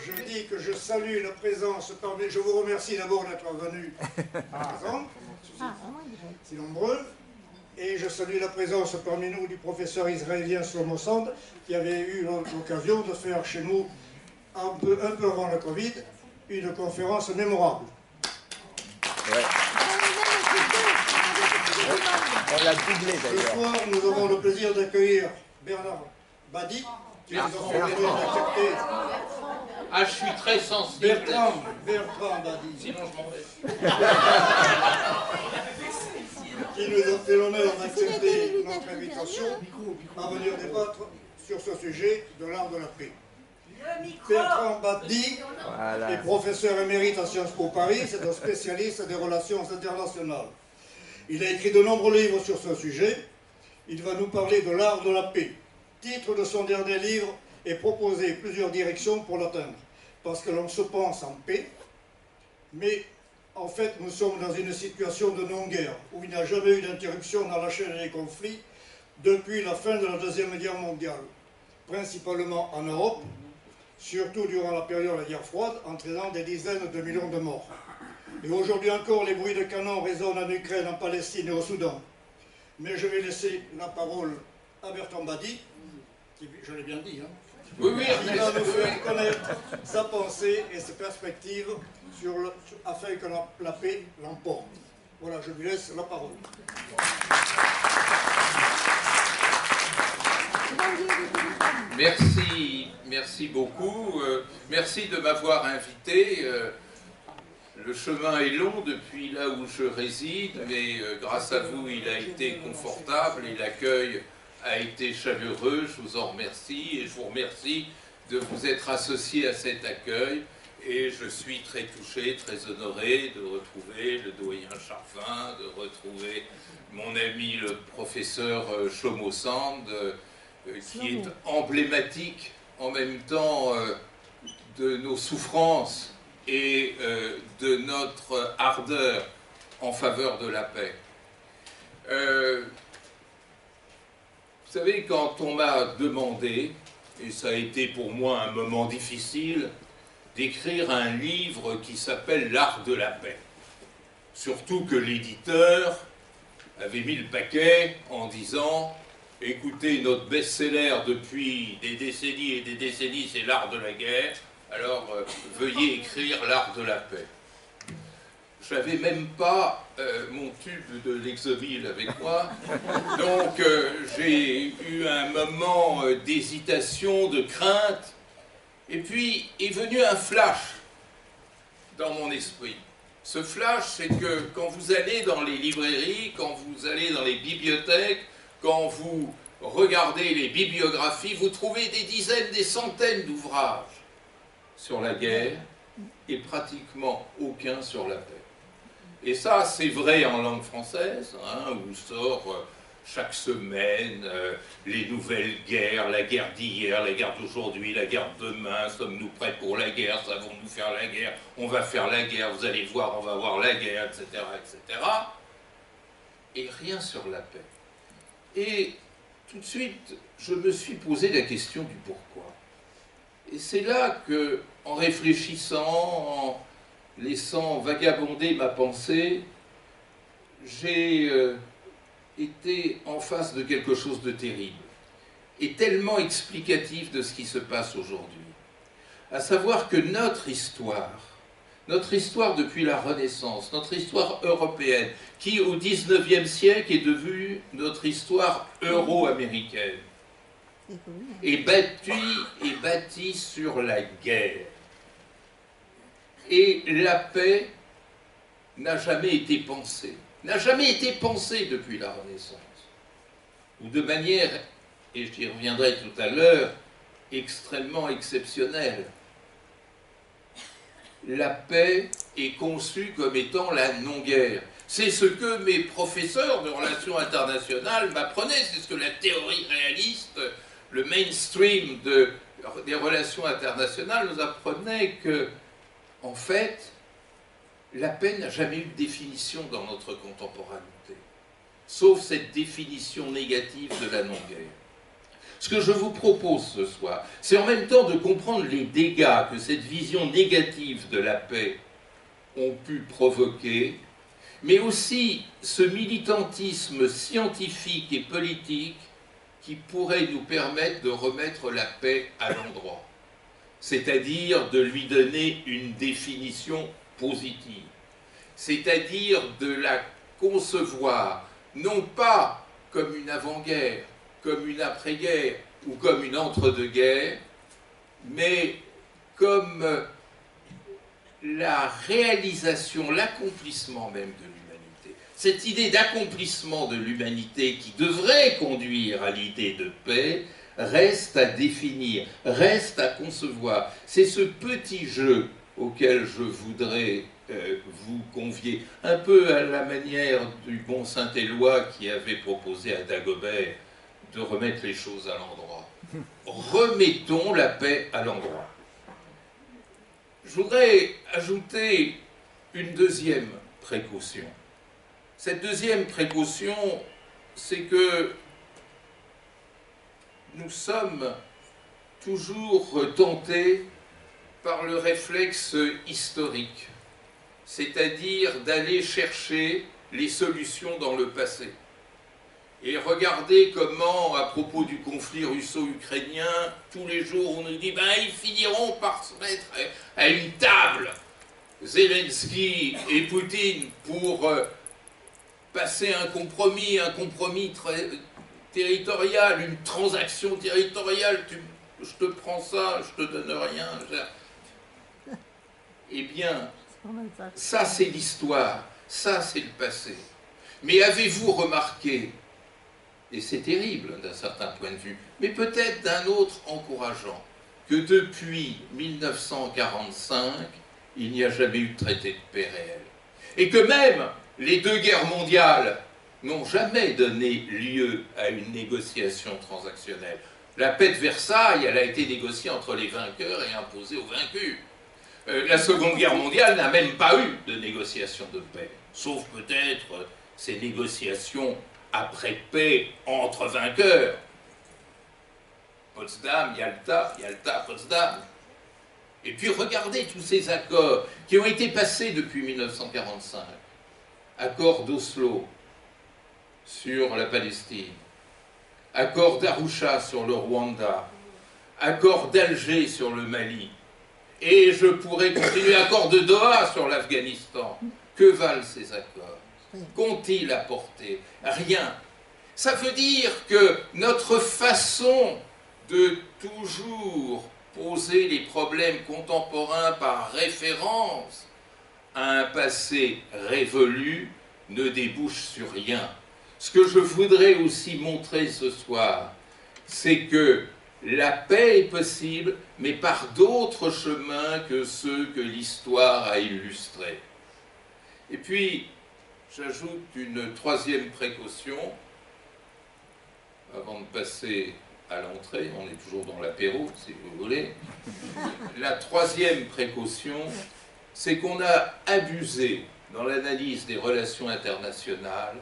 je dis que je salue la présence parmi... Je vous remercie d'abord d'être venus présents, si nombreux. Et je salue la présence parmi nous du professeur israélien Shlomo Sand, qui avait eu l'occasion de faire chez nous, un peu avant le Covid, une conférence mémorable. Ouais. On l'a doublé d'ailleurs. Ce soir, nous avons le plaisir d'accueillir Bernard Badi, qui nous a fait l'honneur d'accepter. Ah, je suis très sensible. Bertrand Badi. Sinon, je m'en vais. Qui nous a fait l'honneur d'accepter notre invitation à venir débattre sur ce sujet de l'art de la paix. Bertrand Badi est professeur émérite à Sciences Po Paris, c'est un spécialiste des relations internationales. Il a écrit de nombreux livres sur ce sujet. Il va nous parler de l'art de la paix. Titre de son dernier livre et proposer plusieurs directions pour l'atteindre. Parce que l'on se pense en paix, mais en fait nous sommes dans une situation de non-guerre, où il n'y a jamais eu d'interruption dans la chaîne des conflits depuis la fin de la Deuxième Guerre mondiale, principalement en Europe, surtout durant la période de la guerre froide, entraînant des dizaines de millions de morts. Et aujourd'hui encore, les bruits de canon résonnent en Ukraine, en Palestine et au Soudan. Mais je vais laisser la parole à Bertrand Badi, qui, je l'ai bien dit, hein, Oui, oui, qui va nous faire connaître sa pensée et ses perspectives afin que la paix l'emporte. Voilà, je lui laisse la parole. Merci beaucoup. Merci de m'avoir invité. Le chemin est long depuis là où je réside, mais grâce à vous, il a été confortable et l'accueil a été chaleureux. Je vous en remercie et je vous remercie de vous être associé à cet accueil. Et je suis très touché, très honoré de retrouver le doyen Charvin, de retrouver mon ami le professeur Shlomo Sand, qui est emblématique en même temps de nos souffrances et de notre ardeur en faveur de la paix. Vous savez, quand on m'a demandé, et ça a été pour moi un moment difficile, d'écrire un livre qui s'appelle « L'art de la paix », surtout que l'éditeur avait mis le paquet en disant « Écoutez, notre best-seller depuis des décennies et des décennies, c'est l'art de la guerre, alors veuillez écrire l'art de la paix ». Je n'avais même pas mon tube de Lexovil avec moi, donc j'ai eu un moment d'hésitation, de crainte, et puis est venu un flash dans mon esprit. Ce flash, c'est que quand vous allez dans les librairies, quand vous allez dans les bibliothèques, quand vous regardez les bibliographies, vous trouvez des dizaines, des centaines d'ouvrages sur la guerre et pratiquement aucun sur la paix. Et ça, c'est vrai en langue française, hein, où sort chaque semaine les nouvelles guerres, la guerre d'hier, la guerre d'aujourd'hui, la guerre de demain, sommes-nous prêts pour la guerre, savons-nous faire la guerre, on va faire la guerre, vous allez voir, on va voir la guerre, etc., etc. Et rien sur la paix. Et tout de suite, je me suis posé la question du pourquoi. Et c'est là que, en réfléchissant, en laissant vagabonder ma pensée, j'ai été en face de quelque chose de terrible et tellement explicatif de ce qui se passe aujourd'hui. À savoir que notre histoire depuis la Renaissance, notre histoire européenne, qui au XIXe siècle est devenue notre histoire euro-américaine, est bâtie sur la guerre. Et la paix n'a jamais été pensée. N'a jamais été pensée depuis la Renaissance. Ou de manière, et j'y reviendrai tout à l'heure, extrêmement exceptionnelle. La paix est conçue comme étant la non-guerre. C'est ce que mes professeurs de relations internationales m'apprenaient, c'est ce que la théorie réaliste, le mainstream des relations internationales nous apprenait que, en fait, la paix n'a jamais eu de définition dans notre contemporanité, sauf cette définition négative de la non-guerre. Ce que je vous propose ce soir, c'est en même temps de comprendre les dégâts que cette vision négative de la paix ont pu provoquer, mais aussi ce militantisme scientifique et politique qui pourrait nous permettre de remettre la paix à l'endroit, c'est-à-dire de lui donner une définition positive, c'est-à-dire de la concevoir non pas comme une avant-guerre, comme une après-guerre ou comme une entre-deux-guerres, mais comme la réalisation, l'accomplissement même de l'humanité. Cette idée d'accomplissement de l'humanité qui devrait conduire à l'idée de paix reste à définir, reste à concevoir. C'est ce petit jeu auquel je voudrais vous convier, un peu à la manière du bon Saint-Éloi qui avait proposé à Dagobert de remettre les choses à l'endroit. Remettons la paix à l'endroit. Je voudrais ajouter une deuxième précaution. Cette deuxième précaution, c'est que nous sommes toujours tentés par le réflexe historique, c'est-à-dire d'aller chercher les solutions dans le passé. Et regardez comment, à propos du conflit russo-ukrainien, tous les jours on nous dit ben, ils finiront par se mettre à une table, Zelensky et Poutine, pour passer un compromis territorial, une transaction territoriale. Je te prends ça, je te donne rien. Eh bien, ça c'est l'histoire, ça c'est le passé. Mais avez-vous remarqué, et c'est terrible d'un certain point de vue, mais peut-être d'un autre encourageant, que depuis 1945, il n'y a jamais eu de traité de paix réel. Et que même les deux guerres mondiales n'ont jamais donné lieu à une négociation transactionnelle. La paix de Versailles, elle a été négociée entre les vainqueurs et imposée aux vaincus. La Seconde Guerre mondiale n'a même pas eu de négociation de paix, sauf peut-être ces négociations après paix entre vainqueurs. Potsdam, Yalta, Yalta, Potsdam. Et puis regardez tous ces accords qui ont été passés depuis 1945. Accord d'Oslo sur la Palestine, accord d'Arusha sur le Rwanda, accord d'Alger sur le Mali, et je pourrais continuer, accord de Doha sur l'Afghanistan. Que valent ces accords? Qu'ont-ils apporté? Rien. Ça veut dire que notre façon de toujours poser les problèmes contemporains par référence à un passé révolu ne débouche sur rien. Ce que je voudrais aussi montrer ce soir, c'est que la paix est possible, mais par d'autres chemins que ceux que l'histoire a illustrés. Et puis, j'ajoute une troisième précaution, avant de passer à l'entrée, on est toujours dans l'apéro, si vous voulez. La troisième précaution, c'est qu'on a abusé, dans l'analyse des relations internationales,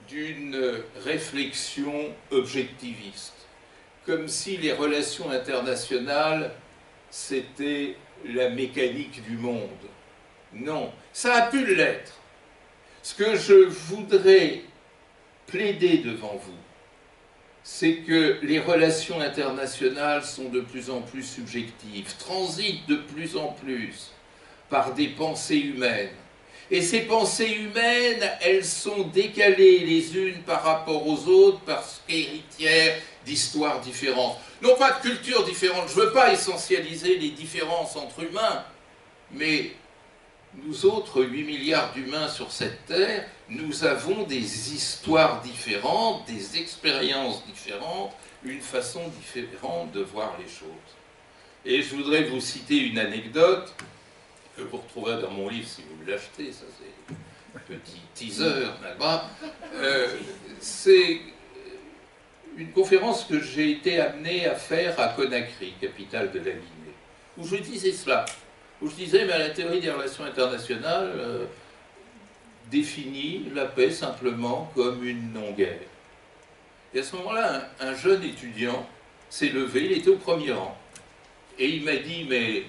d'une réflexion objectiviste, comme si les relations internationales, c'était la mécanique du monde. Non, ça a pu l'être. Ce que je voudrais plaider devant vous, c'est que les relations internationales sont de plus en plus subjectives, transitent de plus en plus par des pensées humaines. Et ces pensées humaines, elles sont décalées les unes par rapport aux autres parce qu'héritières d'histoires différentes. Non pas de cultures différentes, je ne veux pas essentialiser les différences entre humains, mais nous autres, 8 milliards d'humains sur cette terre, nous avons des histoires différentes, des expériences différentes, une façon différente de voir les choses. Et je voudrais vous citer une anecdote que vous retrouverez dans mon livre si vous l'achetez, ça c'est un petit teaser, là-bas. C'est une conférence que j'ai été amené à faire à Conakry, capitale de la Guinée, où je disais cela. Où je disais, mais la théorie des relations internationales définit la paix simplement comme une non-guerre. Et à ce moment-là, un jeune étudiant s'est levé, il était au premier rang. Et il m'a dit, mais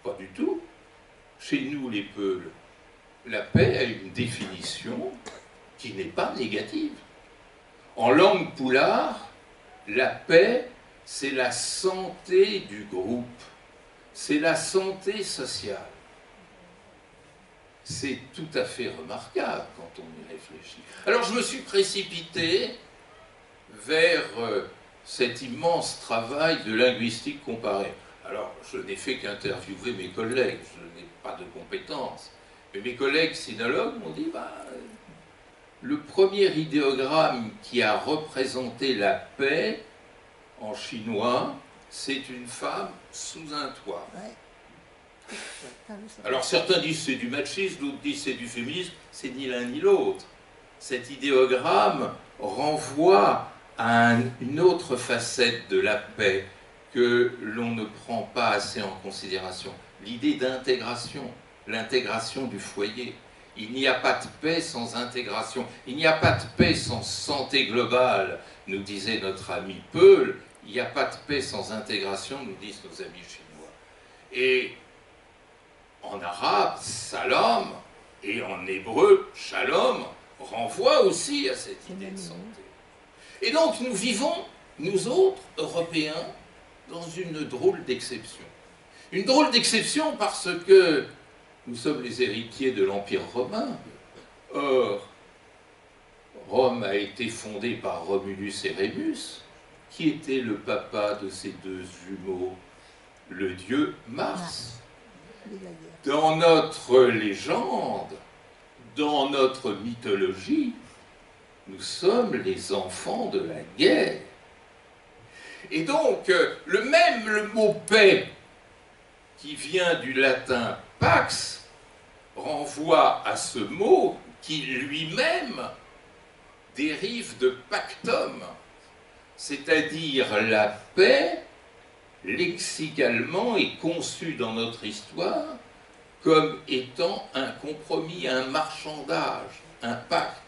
pas du tout. Chez nous, les Peuls, la paix a une définition qui n'est pas négative. En langue poulard, la paix, c'est la santé du groupe, c'est la santé sociale. C'est tout à fait remarquable quand on y réfléchit. Alors je me suis précipité vers cet immense travail de linguistique comparée. Alors je n'ai fait qu'interviewer mes collègues, je n'ai pas de compétences. Mais mes collègues sinologues m'ont dit, le premier idéogramme qui a représenté la paix en chinois, c'est une femme sous un toit. Alors certains disent c'est du machisme, d'autres disent c'est du féminisme, c'est ni l'un ni l'autre. Cet idéogramme renvoie à une autre facette de la paix que l'on ne prend pas assez en considération, l'idée d'intégration, l'intégration du foyer. Il n'y a pas de paix sans intégration, il n'y a pas de paix sans santé globale, nous disait notre ami Peul, il n'y a pas de paix sans intégration, nous disent nos amis chinois. Et en arabe, salam, et en hébreu, shalom, renvoie aussi à cette idée de santé. Et donc nous vivons, nous autres, Européens, dans une drôle d'exception. Une drôle d'exception parce que nous sommes les héritiers de l'Empire romain. Or, Rome a été fondée par Romulus et Rémus, qui était le papa de ces deux jumeaux, le dieu Mars. Dans notre légende, dans notre mythologie, nous sommes les enfants de la guerre. Et donc, le mot paix, qui vient du latin pax, renvoie à ce mot qui lui-même dérive de pactum, c'est-à-dire la paix, lexicalement est conçue dans notre histoire comme étant un compromis, un marchandage, un pacte.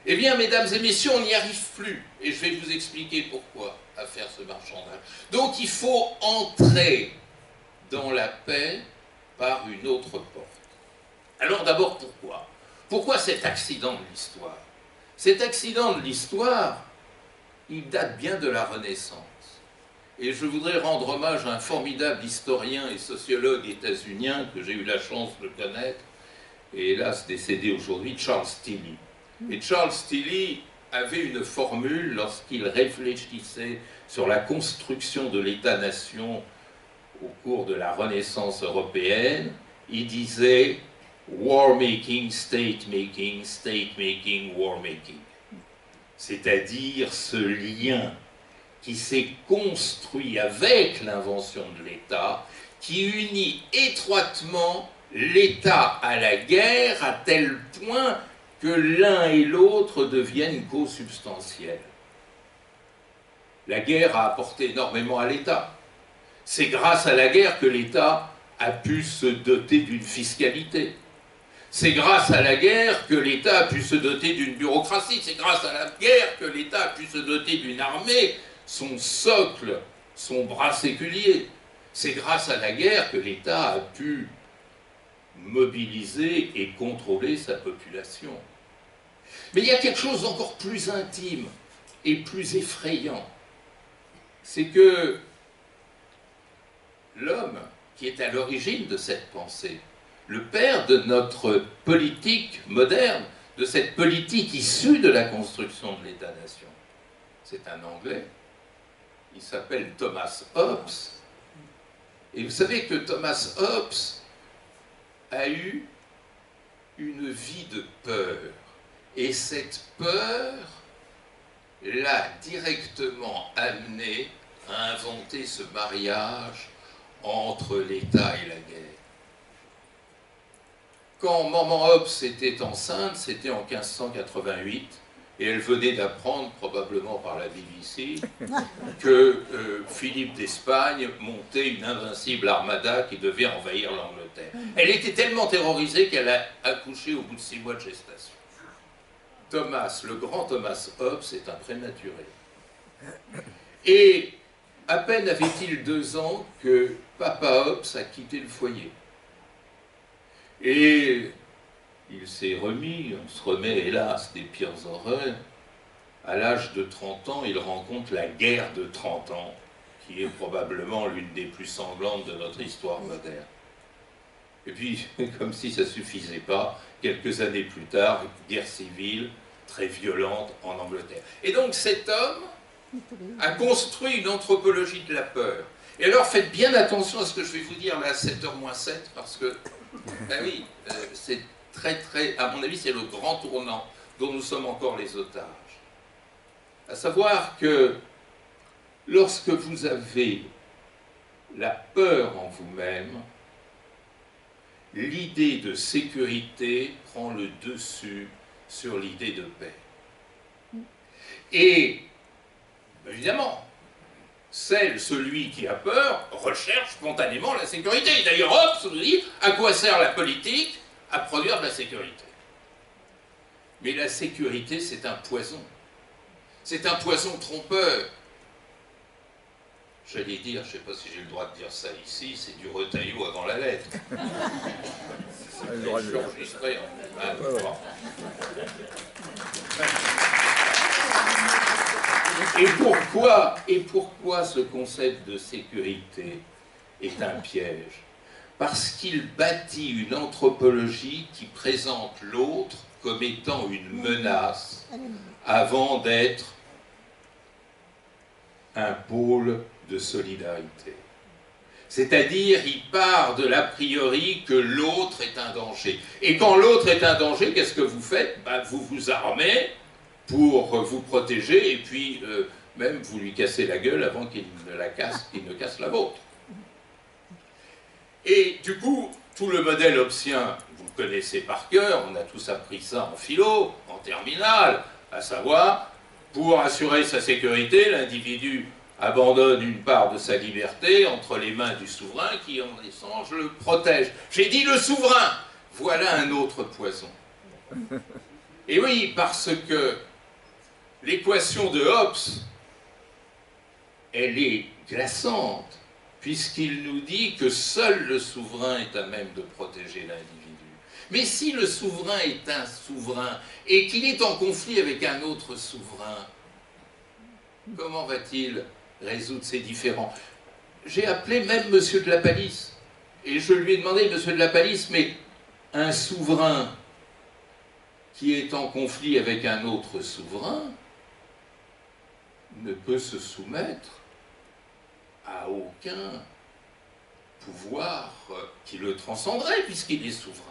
Eh bien, mesdames et messieurs, on n'y arrive plus, et je vais vous expliquer pourquoi à faire ce marchandage. Donc il faut entrer dans la paix par une autre porte. Alors d'abord, pourquoi? Pourquoi cet accident de l'histoire? Cet accident de l'histoire, il date bien de la Renaissance. Et je voudrais rendre hommage à un formidable historien et sociologue états-unien que j'ai eu la chance de connaître, et hélas décédé aujourd'hui, Charles Tilly. Et Charles Tilly avait une formule lorsqu'il réfléchissait sur la construction de l'État-nation au cours de la Renaissance européenne. Il disait « war-making, state-making, state-making, war-making ». C'est-à-dire ce lien qui s'est construit avec l'invention de l'État, qui unit étroitement l'État à la guerre à tel point que l'un et l'autre deviennent co-substantiels. La guerre a apporté énormément à l'État. C'est grâce à la guerre que l'État a pu se doter d'une fiscalité. C'est grâce à la guerre que l'État a pu se doter d'une bureaucratie. C'est grâce à la guerre que l'État a pu se doter d'une armée, son socle, son bras séculier. C'est grâce à la guerre que l'État a pu mobiliser et contrôler sa population. Mais il y a quelque chose d'encore plus intime et plus effrayant. C'est que l'homme qui est à l'origine de cette pensée, le père de notre politique moderne, de cette politique issue de la construction de l'État-nation, c'est un Anglais. Il s'appelle Thomas Hobbes. Et vous savez que Thomas Hobbes a eu une vie de peur. Et cette peur l'a directement amené à inventer ce mariage entre l'État et la guerre. Quand Maman Hobbes était enceinte, c'était en 1588, et elle venait d'apprendre, probablement par la BBC, que Philippe d'Espagne montait une invincible armada qui devait envahir l'Angleterre. Elle était tellement terrorisée qu'elle a accouché au bout de 6 mois de gestation. le grand Thomas Hobbes est un prématuré. Et à peine avait-il 2 ans que papa Hobbes a quitté le foyer. Et il s'est remis, on se remet hélas des pires horreurs. À l'âge de 30 ans, il rencontre la guerre de 30 ans, qui est probablement l'une des plus sanglantes de notre histoire moderne. Et puis, comme si ça ne suffisait pas, quelques années plus tard, une guerre civile très violente en Angleterre. Et donc cet homme a construit une anthropologie de la peur. Et alors faites bien attention à ce que je vais vous dire là à 7h-7, parce que, ben oui, c'est à mon avis, c'est le grand tournant dont nous sommes encore les otages. À savoir que lorsque vous avez la peur en vous-même, l'idée de sécurité prend le dessus sur l'idée de paix. Et, évidemment, celui qui a peur recherche spontanément la sécurité. D'ailleurs, Hobbes nous dit, à quoi sert la politique? À produire de la sécurité. Mais la sécurité, c'est un poison. C'est un poison trompeur. J'allais dire, je ne sais pas si j'ai le droit de dire ça ici, c'est du retaillot avant la lettre. C'est le droit de le enregistré. Et pourquoi ce concept de sécurité est un piège? Parce qu'il bâtit une anthropologie qui présente l'autre comme étant une menace avant d'être un pôle de solidarité. C'est-à-dire, il part de l'a priori que l'autre est un danger. Et quand l'autre est un danger, qu'est-ce que vous faites? Vous vous armez pour vous protéger, et puis même vous lui cassez la gueule avant qu'il ne casse la vôtre. Et du coup, tout le modèle hobbesien, vous le connaissez par cœur, on a tous appris ça en philo, en terminale, à savoir, pour assurer sa sécurité, l'individu abandonne une part de sa liberté entre les mains du souverain qui, en échange, le protège. J'ai dit le souverain, voilà un autre poison. Et oui, parce que l'équation de Hobbes, elle est glaçante, puisqu'il nous dit que seul le souverain est à même de protéger l'individu. Mais si le souverain est un souverain, et qu'il est en conflit avec un autre souverain, comment va-t-il résoudre ces différends? J'ai appelé même Monsieur de la Palisse, et je lui ai demandé, Monsieur de la Palisse, mais un souverain qui est en conflit avec un autre souverain ne peut se soumettre à aucun pouvoir qui le transcenderait, puisqu'il est souverain.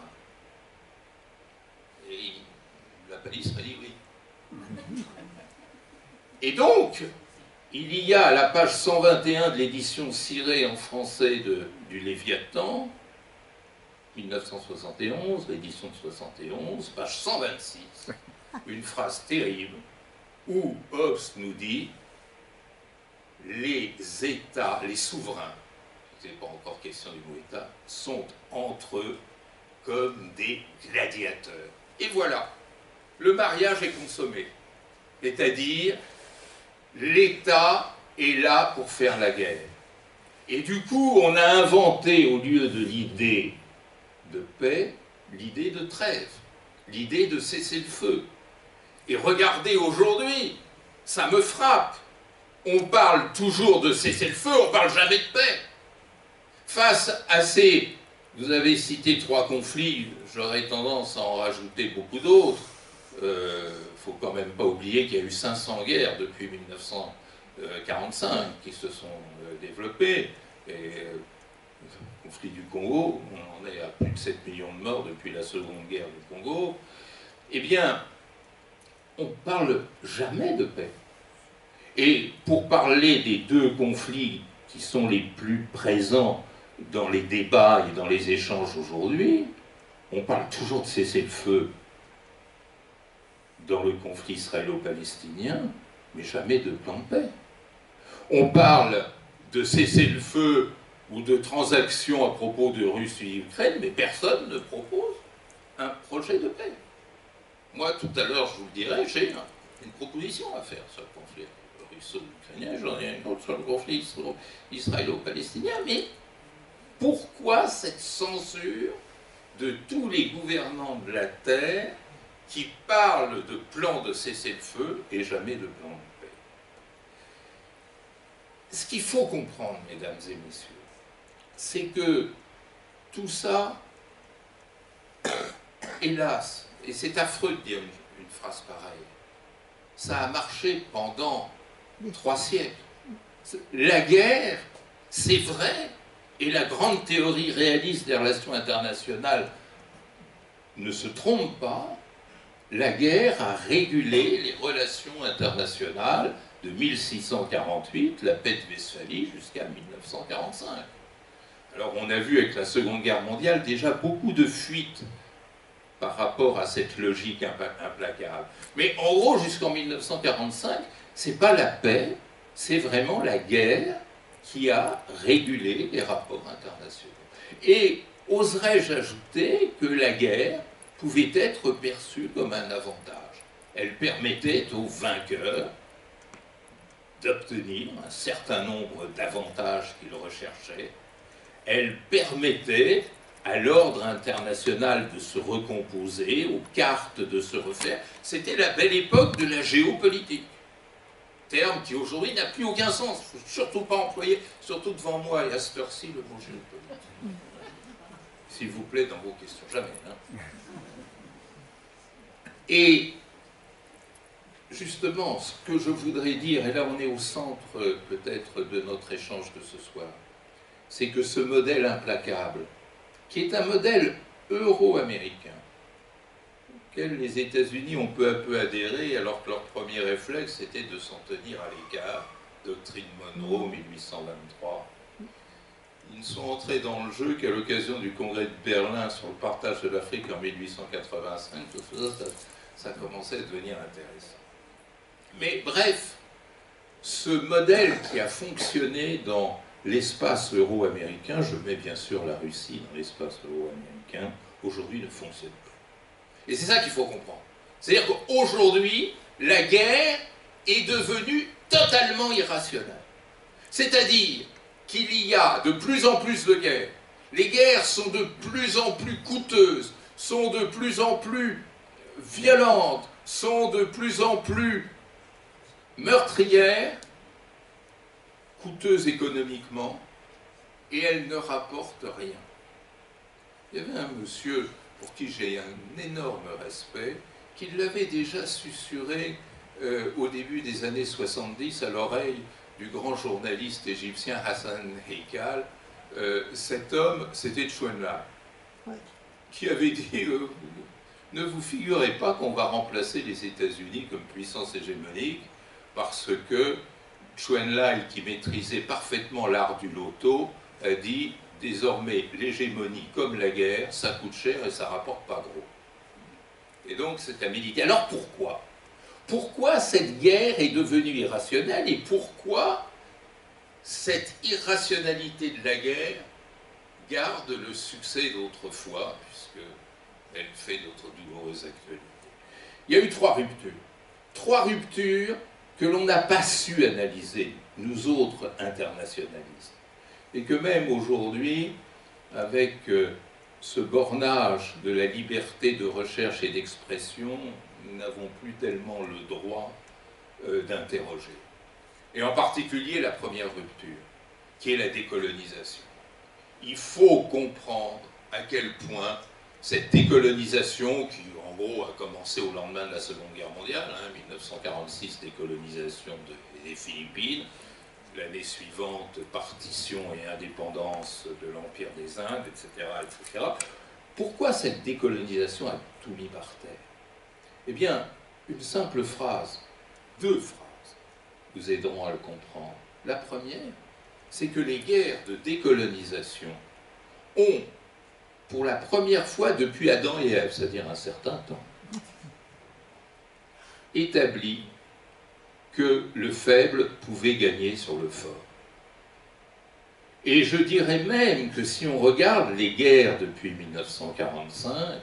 Et la Palisse m'a dit oui. Et donc, il y a à la page 121 de l'édition cirée en français du Léviathan, 1971, l'édition de 71, page 126, une phrase terrible, où Hobbes nous dit « Les États, les souverains, ce n'est pas encore question du mot État, sont entre eux comme des gladiateurs. » Et voilà, le mariage est consommé, c'est-à-dire l'État est là pour faire la guerre. Et du coup, on a inventé, au lieu de l'idée de paix, l'idée de trêve, l'idée de cesser le feu. Et regardez aujourd'hui, ça me frappe, on parle toujours de cesser le feu, on ne parle jamais de paix. Face à ces, vous avez cité 3 conflits, j'aurais tendance à en rajouter beaucoup d'autres. Il ne faut quand même pas oublier qu'il y a eu 500 guerres depuis 1945 qui se sont développées. Et le conflit du Congo, on en est à plus de 7 millions de morts depuis la seconde guerre du Congo. Eh bien, on ne parle jamais de paix. Et pour parler des 2 conflits qui sont les plus présents dans les débats et dans les échanges aujourd'hui, on parle toujours de cessez-le-feu dans le conflit israélo-palestinien, mais jamais de plan de paix. On parle de cessez-le-feu ou de transactions à propos de Russie et Ukraine, mais personne ne propose un projet de paix. moi, tout à l'heure, je vous le dirai, j'ai une proposition à faire sur le conflit russo-ukrainien, j'en ai une autre sur le conflit israélo-palestinien, mais pourquoi cette censure de tous les gouvernants de la Terre qui parlent de plan de cessez-le-feu et jamais de plan de paix? Ce qu'il faut comprendre, mesdames et messieurs, c'est que tout ça, hélas, et c'est affreux de dire une phrase pareille, ça a marché pendant 3 siècles. La guerre, c'est vrai, et la grande théorie réaliste des relations internationales ne se trompe pas, la guerre a régulé les relations internationales de 1648, la paix de Westphalie, jusqu'à 1945. Alors on a vu avec la Seconde Guerre mondiale déjà beaucoup de fuites par rapport à cette logique implacable. Mais en gros, jusqu'en 1945, c'est pas la paix, c'est vraiment la guerre qui a régulé les rapports internationaux. Et oserais-je ajouter que la guerre pouvait être perçue comme un avantage. Elle permettait aux vainqueurs d'obtenir un certain nombre d'avantages qu'ils recherchaient. Elle permettait à l'ordre international de se recomposer, aux cartes de se refaire. C'était la belle époque de la géopolitique. Terme qui aujourd'hui n'a plus aucun sens. Il ne faut surtout pas employer, surtout devant moi et à cette heure-ci, le mot géopolitique. S'il vous plaît, dans vos questions, jamais. Hein. Et justement, ce que je voudrais dire, et là on est au centre peut-être de notre échange de ce soir, c'est que ce modèle implacable, qui est un modèle euro-américain, auquel les États-Unis ont peu à peu adhéré, alors que leur premier réflexe était de s'en tenir à l'écart, doctrine Monroe 1823. Ils ne sont entrés dans le jeu qu'à l'occasion du congrès de Berlin sur le partage de l'Afrique en 1885, ça commençait à devenir intéressant. Mais bref, ce modèle qui a fonctionné dans l'espace euro-américain, je mets bien sûr la Russie dans l'espace euro-américain, aujourd'hui ne fonctionne pas. Et c'est ça qu'il faut comprendre. C'est-à-dire qu'aujourd'hui, la guerre est devenue totalement irrationnelle. C'est-à-dire qu'il y a de plus en plus de guerres. Les guerres sont de plus en plus coûteuses, sont de plus en plus violentes, sont de plus en plus meurtrières, coûteuses économiquement, et elles ne rapportent rien. Il y avait un monsieur pour qui j'ai un énorme respect, qui l'avait déjà susurré au début des années 70 à l'oreille du grand journaliste égyptien Hassan Heikal. Cet homme, c'était Chuen Lai, qui avait dit ne vous figurez pas qu'on va remplacer les États-Unis comme puissance hégémonique, parce que Chuen Lai, qui maîtrisait parfaitement l'art du loto, a dit désormais l'hégémonie comme la guerre, ça coûte cher et ça rapporte pas gros. Et donc c'est un militaire. Alors pourquoi ? Pourquoi cette guerre est devenue irrationnelle et pourquoi cette irrationalité de la guerre garde le succès d'autrefois, puisqu'elle fait notre douloureuse actualité. Il y a eu 3 ruptures. 3 ruptures que l'on n'a pas su analyser, nous autres internationalistes. Et que même aujourd'hui, avec ce bornage de la liberté de recherche et d'expression, nous n'avons plus tellement le droit d'interroger. Et en particulier la première rupture, qui est la décolonisation. Il faut comprendre à quel point cette décolonisation, qui en gros a commencé au lendemain de la Seconde Guerre mondiale, 1946, décolonisation des Philippines, l'année suivante, partition et indépendance de l'Empire des Indes, etc., etc. Pourquoi cette décolonisation a tout mis par terre? Eh bien, une simple phrase, 2 phrases, nous aideront à le comprendre. La première, c'est que les guerres de décolonisation ont, pour la première fois depuis Adam et Ève, c'est-à-dire un certain temps, établi que le faible pouvait gagner sur le fort. Et je dirais même que si on regarde les guerres depuis 1945,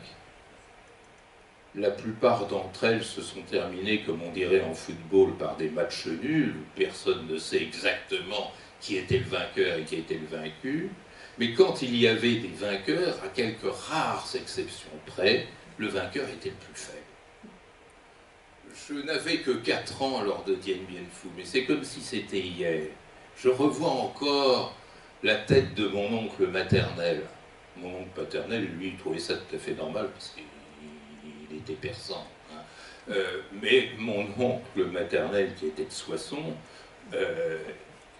La plupart d'entre elles se sont terminées, comme on dirait en football, par des matchs nuls, où personne ne sait exactement qui était le vainqueur et qui était le vaincu. Mais quand il y avait des vainqueurs, à quelques rares exceptions près, le vainqueur était le plus faible. Je n'avais que 4 ans lors de Dien Bien Phu, mais c'est comme si c'était hier. Je revois encore la tête de mon oncle maternel. Mon oncle paternel, lui, il trouvait ça tout à fait normal, parce qu'il était persan. Hein. Mais mon oncle maternel, qui était de Soissons, ne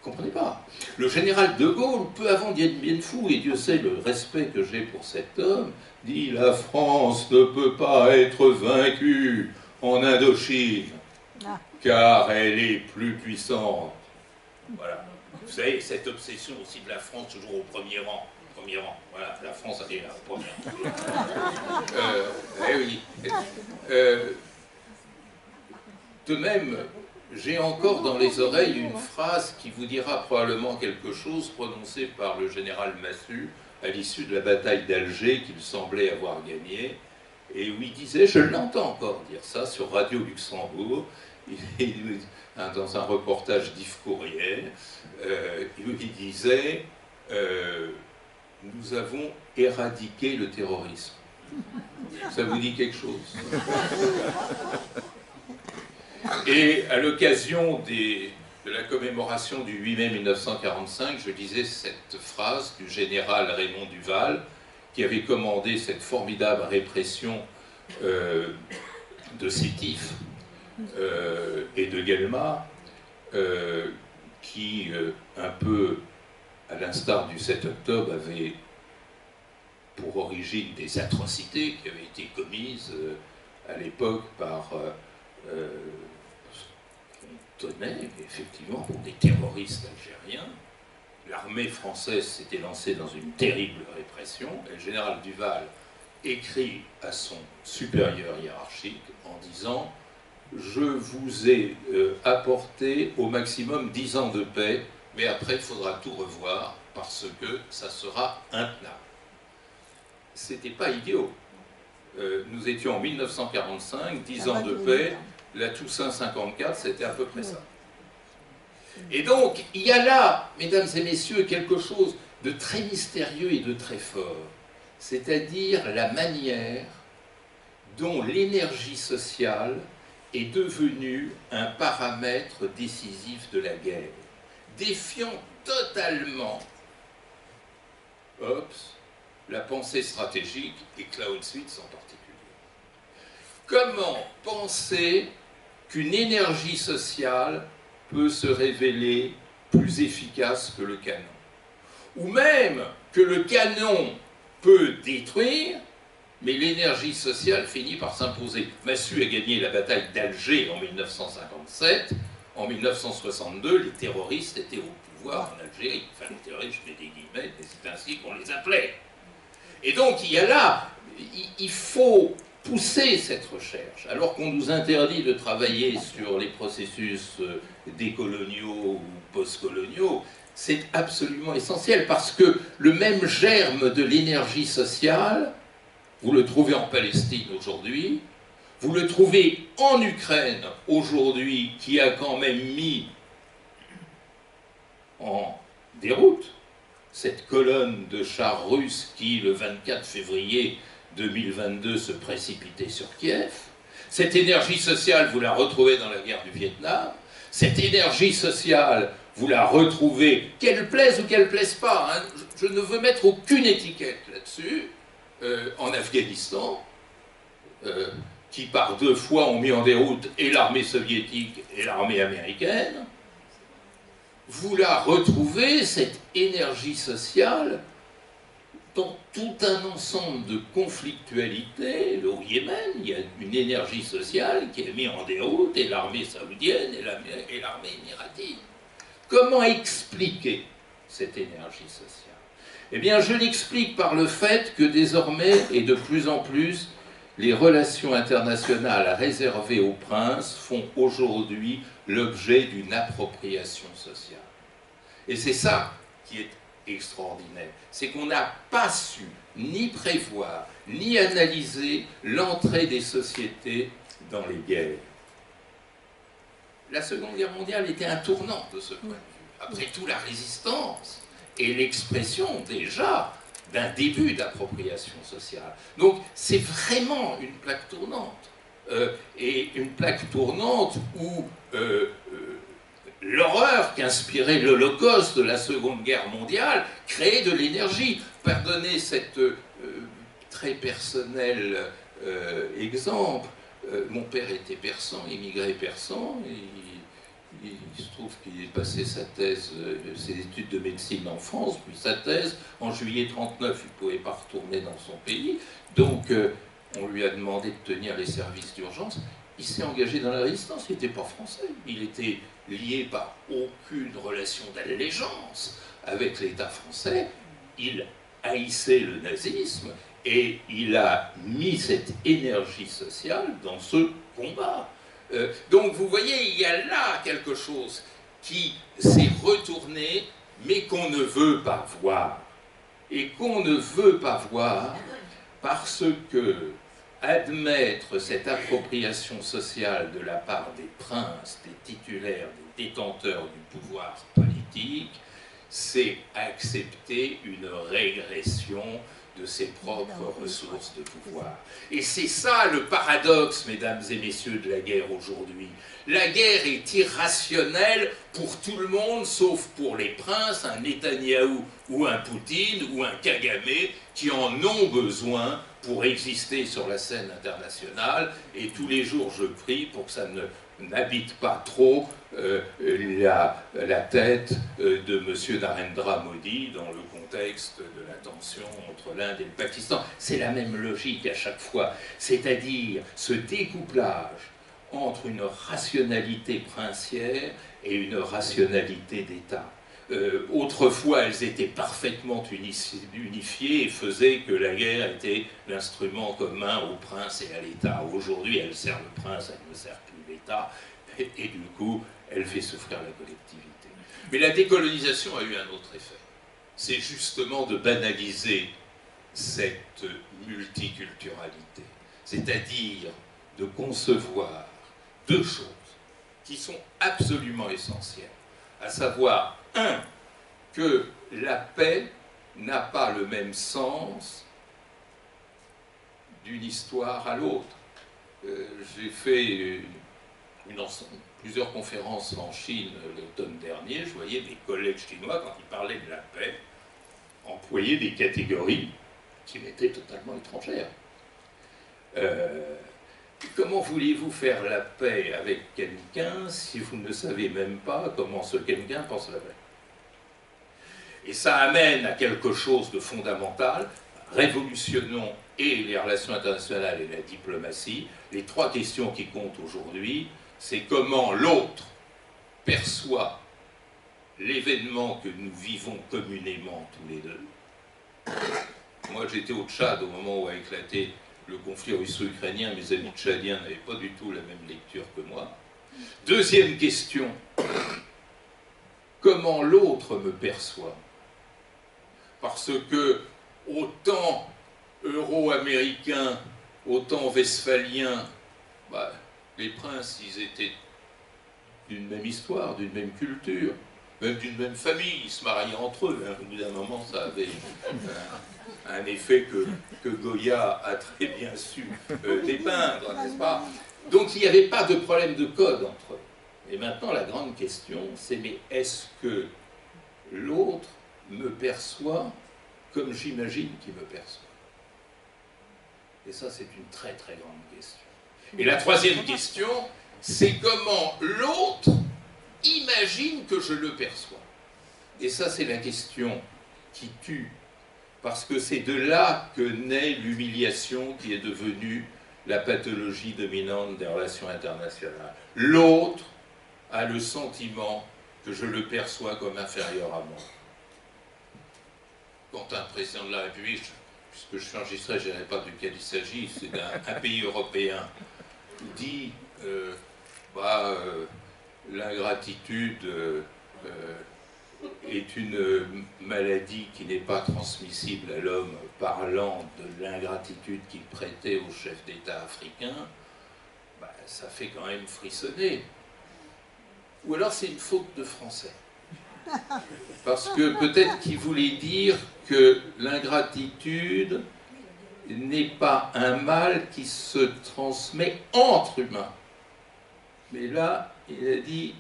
comprenait pas. Le général de Gaulle, peu avant Dien Bien Phu, et Dieu sait le respect que j'ai pour cet homme, dit « La France ne peut pas être vaincue en Indochine, car elle est plus puissante. » Voilà. Vous savez, cette obsession aussi de la France, toujours au premier rang. Premier rang. Voilà, la France elle est là, au premier rang. Eh oui. De même, j'ai encore dans les oreilles une phrase qui vous dira probablement quelque chose, prononcée par le général Massu à l'issue de la bataille d'Alger qu'il semblait avoir gagnée, et où il disait, je l'entends encore dire ça sur Radio Luxembourg, dans un reportage d'Yves Courrier, où il disait nous avons éradiqué le terrorisme. Ça vous dit quelque chose? Et à l'occasion de la commémoration du 8 mai 1945, je disais cette phrase du général Raymond Duval, qui avait commandé cette formidable répression de Sétif et de Guelma, qui, un peu à l'instar du 7 octobre, avait pour origine des atrocités qui avaient été commises à l'époque par ce qu'on tenait effectivement pour des terroristes algériens. L'armée française s'était lancée dans une terrible répression, et le général Duval écrit à son supérieur hiérarchique en disant « Je vous ai apporté au maximum 10 ans de paix, mais après il faudra tout revoir parce que ça sera intenable. » C'était pas idiot. Nous étions en 1945, 10 ans de paix, la Toussaint 54, c'était à peu près ça. Et donc, il y a là, mesdames et messieurs, quelque chose de très mystérieux et de très fort, c'est-à-dire la manière dont l'énergie sociale est devenue un paramètre décisif de la guerre, défiant totalement Hobbes, la pensée stratégique et Clausewitz en particulier. Comment penser qu'une énergie sociale peut se révéler plus efficace que le canon? Ou même que le canon peut détruire, mais l'énergie sociale finit par s'imposer. Massu a gagné la bataille d'Alger en 1957. En 1962, les terroristes étaient au pouvoir en Algérie. Enfin, les terroristes, je mets des guillemets, mais c'est ainsi qu'on les appelait. Et donc, il y a là, il faut pousser cette recherche, alors qu'on nous interdit de travailler sur les processus décoloniaux ou postcoloniaux. C'est absolument essentiel, parce que le même germe de l'énergie sociale, vous le trouvez en Palestine aujourd'hui, vous le trouvez en Ukraine aujourd'hui, qui a quand même mis en déroute cette colonne de chars russes qui, le 24 février 2022, se précipitait sur Kiev. Cette énergie sociale, vous la retrouvez dans la guerre du Vietnam. Cette énergie sociale, vous la retrouvez, qu'elle plaise ou qu'elle plaise pas, hein, je ne veux mettre aucune étiquette là-dessus, en Afghanistan, qui par 2 fois ont mis en déroute et l'armée soviétique et l'armée américaine. Vous la retrouvez, cette énergie sociale, dans tout un ensemble de conflictualités. Au Yémen, il y a une énergie sociale qui est mise en déroute, et l'armée saoudienne et l'armée émiratie. Comment expliquer cette énergie sociale? Eh bien, je l'explique par le fait que désormais, et de plus en plus, les relations internationales réservées aux princes font aujourd'hui l'objet d'une appropriation sociale. Et c'est ça qui est extraordinaire. C'est qu'on n'a pas su ni prévoir, ni analyser l'entrée des sociétés dans les guerres. La Seconde Guerre mondiale était un tournant de ce point de vue. Après tout, la résistance est l'expression déjà d'un début d'appropriation sociale. Donc c'est vraiment une plaque tournante. Et une plaque tournante où l'horreur qu'inspirait l'Holocauste de la Seconde Guerre mondiale créait de l'énergie. Pardonnez cette très personnel exemple. Mon père était persan, immigré persan, et il se trouve qu'il est passé sa thèse, ses études de médecine en France, puis sa thèse. En juillet 1939, il ne pouvait pas retourner dans son pays, donc on lui a demandé de tenir les services d'urgence. Il s'est engagé dans la résistance, il n'était pas français, il était lié par aucune relation d'allégeance avec l'État français, il haïssait le nazisme, et il a mis cette énergie sociale dans ce combat. Donc vous voyez, il y a là quelque chose qui s'est retourné, mais qu'on ne veut pas voir. Et qu'on ne veut pas voir parce que admettre cette appropriation sociale de la part des princes, des titulaires, des détenteurs du pouvoir politique, c'est accepter une régression de ses propres ressources de pouvoir. Et c'est ça le paradoxe, mesdames et messieurs, de la guerre aujourd'hui. La guerre est irrationnelle pour tout le monde, sauf pour les princes, un Netanyahou ou un Poutine ou un Kagame, qui en ont besoin pour exister sur la scène internationale. Et tous les jours, je prie pour que ça n'habite pas trop la tête de M. Narendra Modi dans le contexte de la tension entre l'Inde et le Pakistan. C'est la même logique à chaque fois, c'est-à-dire ce découplage entre une rationalité princière et une rationalité d'État. Autrefois, elles étaient parfaitement unifiées et faisaient que la guerre était l'instrument commun au prince et à l'État. Aujourd'hui, elle sert le prince, elle ne sert plus l'État, et du coup, elle fait souffrir la collectivité. Mais la décolonisation a eu un autre effet. C'est justement de banaliser cette multiculturalité, c'est-à-dire de concevoir deux choses qui sont absolument essentielles, à savoir, un, que la paix n'a pas le même sens d'une histoire à l'autre. J'ai fait plusieurs conférences en Chine l'automne dernier. Je voyais des collègues chinois, quand ils parlaient de la paix, employer des catégories qui m'étaient totalement étrangères. Comment voulez-vous faire la paix avec quelqu'un si vous ne savez même pas comment ce quelqu'un pense la paix? Et ça amène à quelque chose de fondamental. Révolutionnons et les relations internationales et la diplomatie. Les trois questions qui comptent aujourd'hui, c'est comment l'autre perçoit l'événement que nous vivons communément tous les deux. Moi, j'étais au Tchad au moment où a éclaté le conflit russo-ukrainien. Mes amis tchadiens n'avaient pas du tout la même lecture que moi. Deuxième question, comment l'autre me perçoit? Parce que autant euro-américains, autant westphaliens, les princes, ils étaient d'une même histoire, d'une même culture, même d'une même famille, ils se mariaient entre eux. Au bout d'un moment, ça avait un effet que Goya a très bien su dépeindre, n'est-ce pas? Donc il n'y avait pas de problème de code entre eux. Et maintenant, la grande question, c'est mais est-ce que l'autre me perçoit comme j'imagine qu'il me perçoit? Et ça, c'est une très très grande question. Et la troisième question, c'est comment l'autre imagine que je le perçois. Et ça, c'est la question qui tue, parce que c'est de là que naît l'humiliation qui est devenue la pathologie dominante des relations internationales. L'autre a le sentiment que je le perçois comme inférieur à moi. Quand un président de la République, puisque je suis enregistré, je ne dirai pas duquel il s'agit, c'est d'un pays européen, dit l'ingratitude est une maladie qui n'est pas transmissible à l'homme, parlant de l'ingratitude qu'il prêtait aux chefs d'État africains, bah, ça fait quand même frissonner. Ou alors c'est une faute de français. Parce que peut-être qu'il voulait dire que l'ingratitude n'est pas un mal qui se transmet entre humains. Mais là, il a dit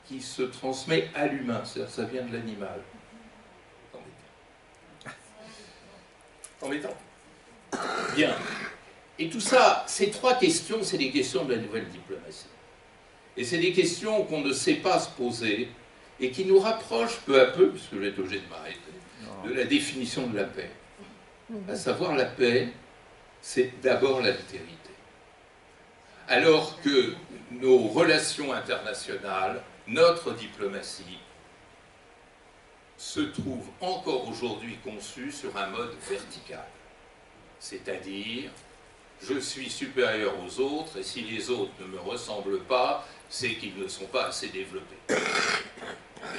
qu'il se transmet à l'humain, c'est-à-dire que ça vient de l'animal. Embêtant. Bien. Et tout ça, ces trois questions, c'est des questions de la nouvelle diplomatie. Et c'est des questions qu'on ne sait pas se poser et qui nous rapprochent peu à peu, puisque je vais être obligé de m'arrêter, de la définition de la paix. À savoir, la paix, c'est d'abord l'altérité. Alors que nos relations internationales, notre diplomatie, se trouve encore aujourd'hui conçue sur un mode vertical. C'est-à-dire, je suis supérieur aux autres, et si les autres ne me ressemblent pas, c'est qu'ils ne sont pas assez développés.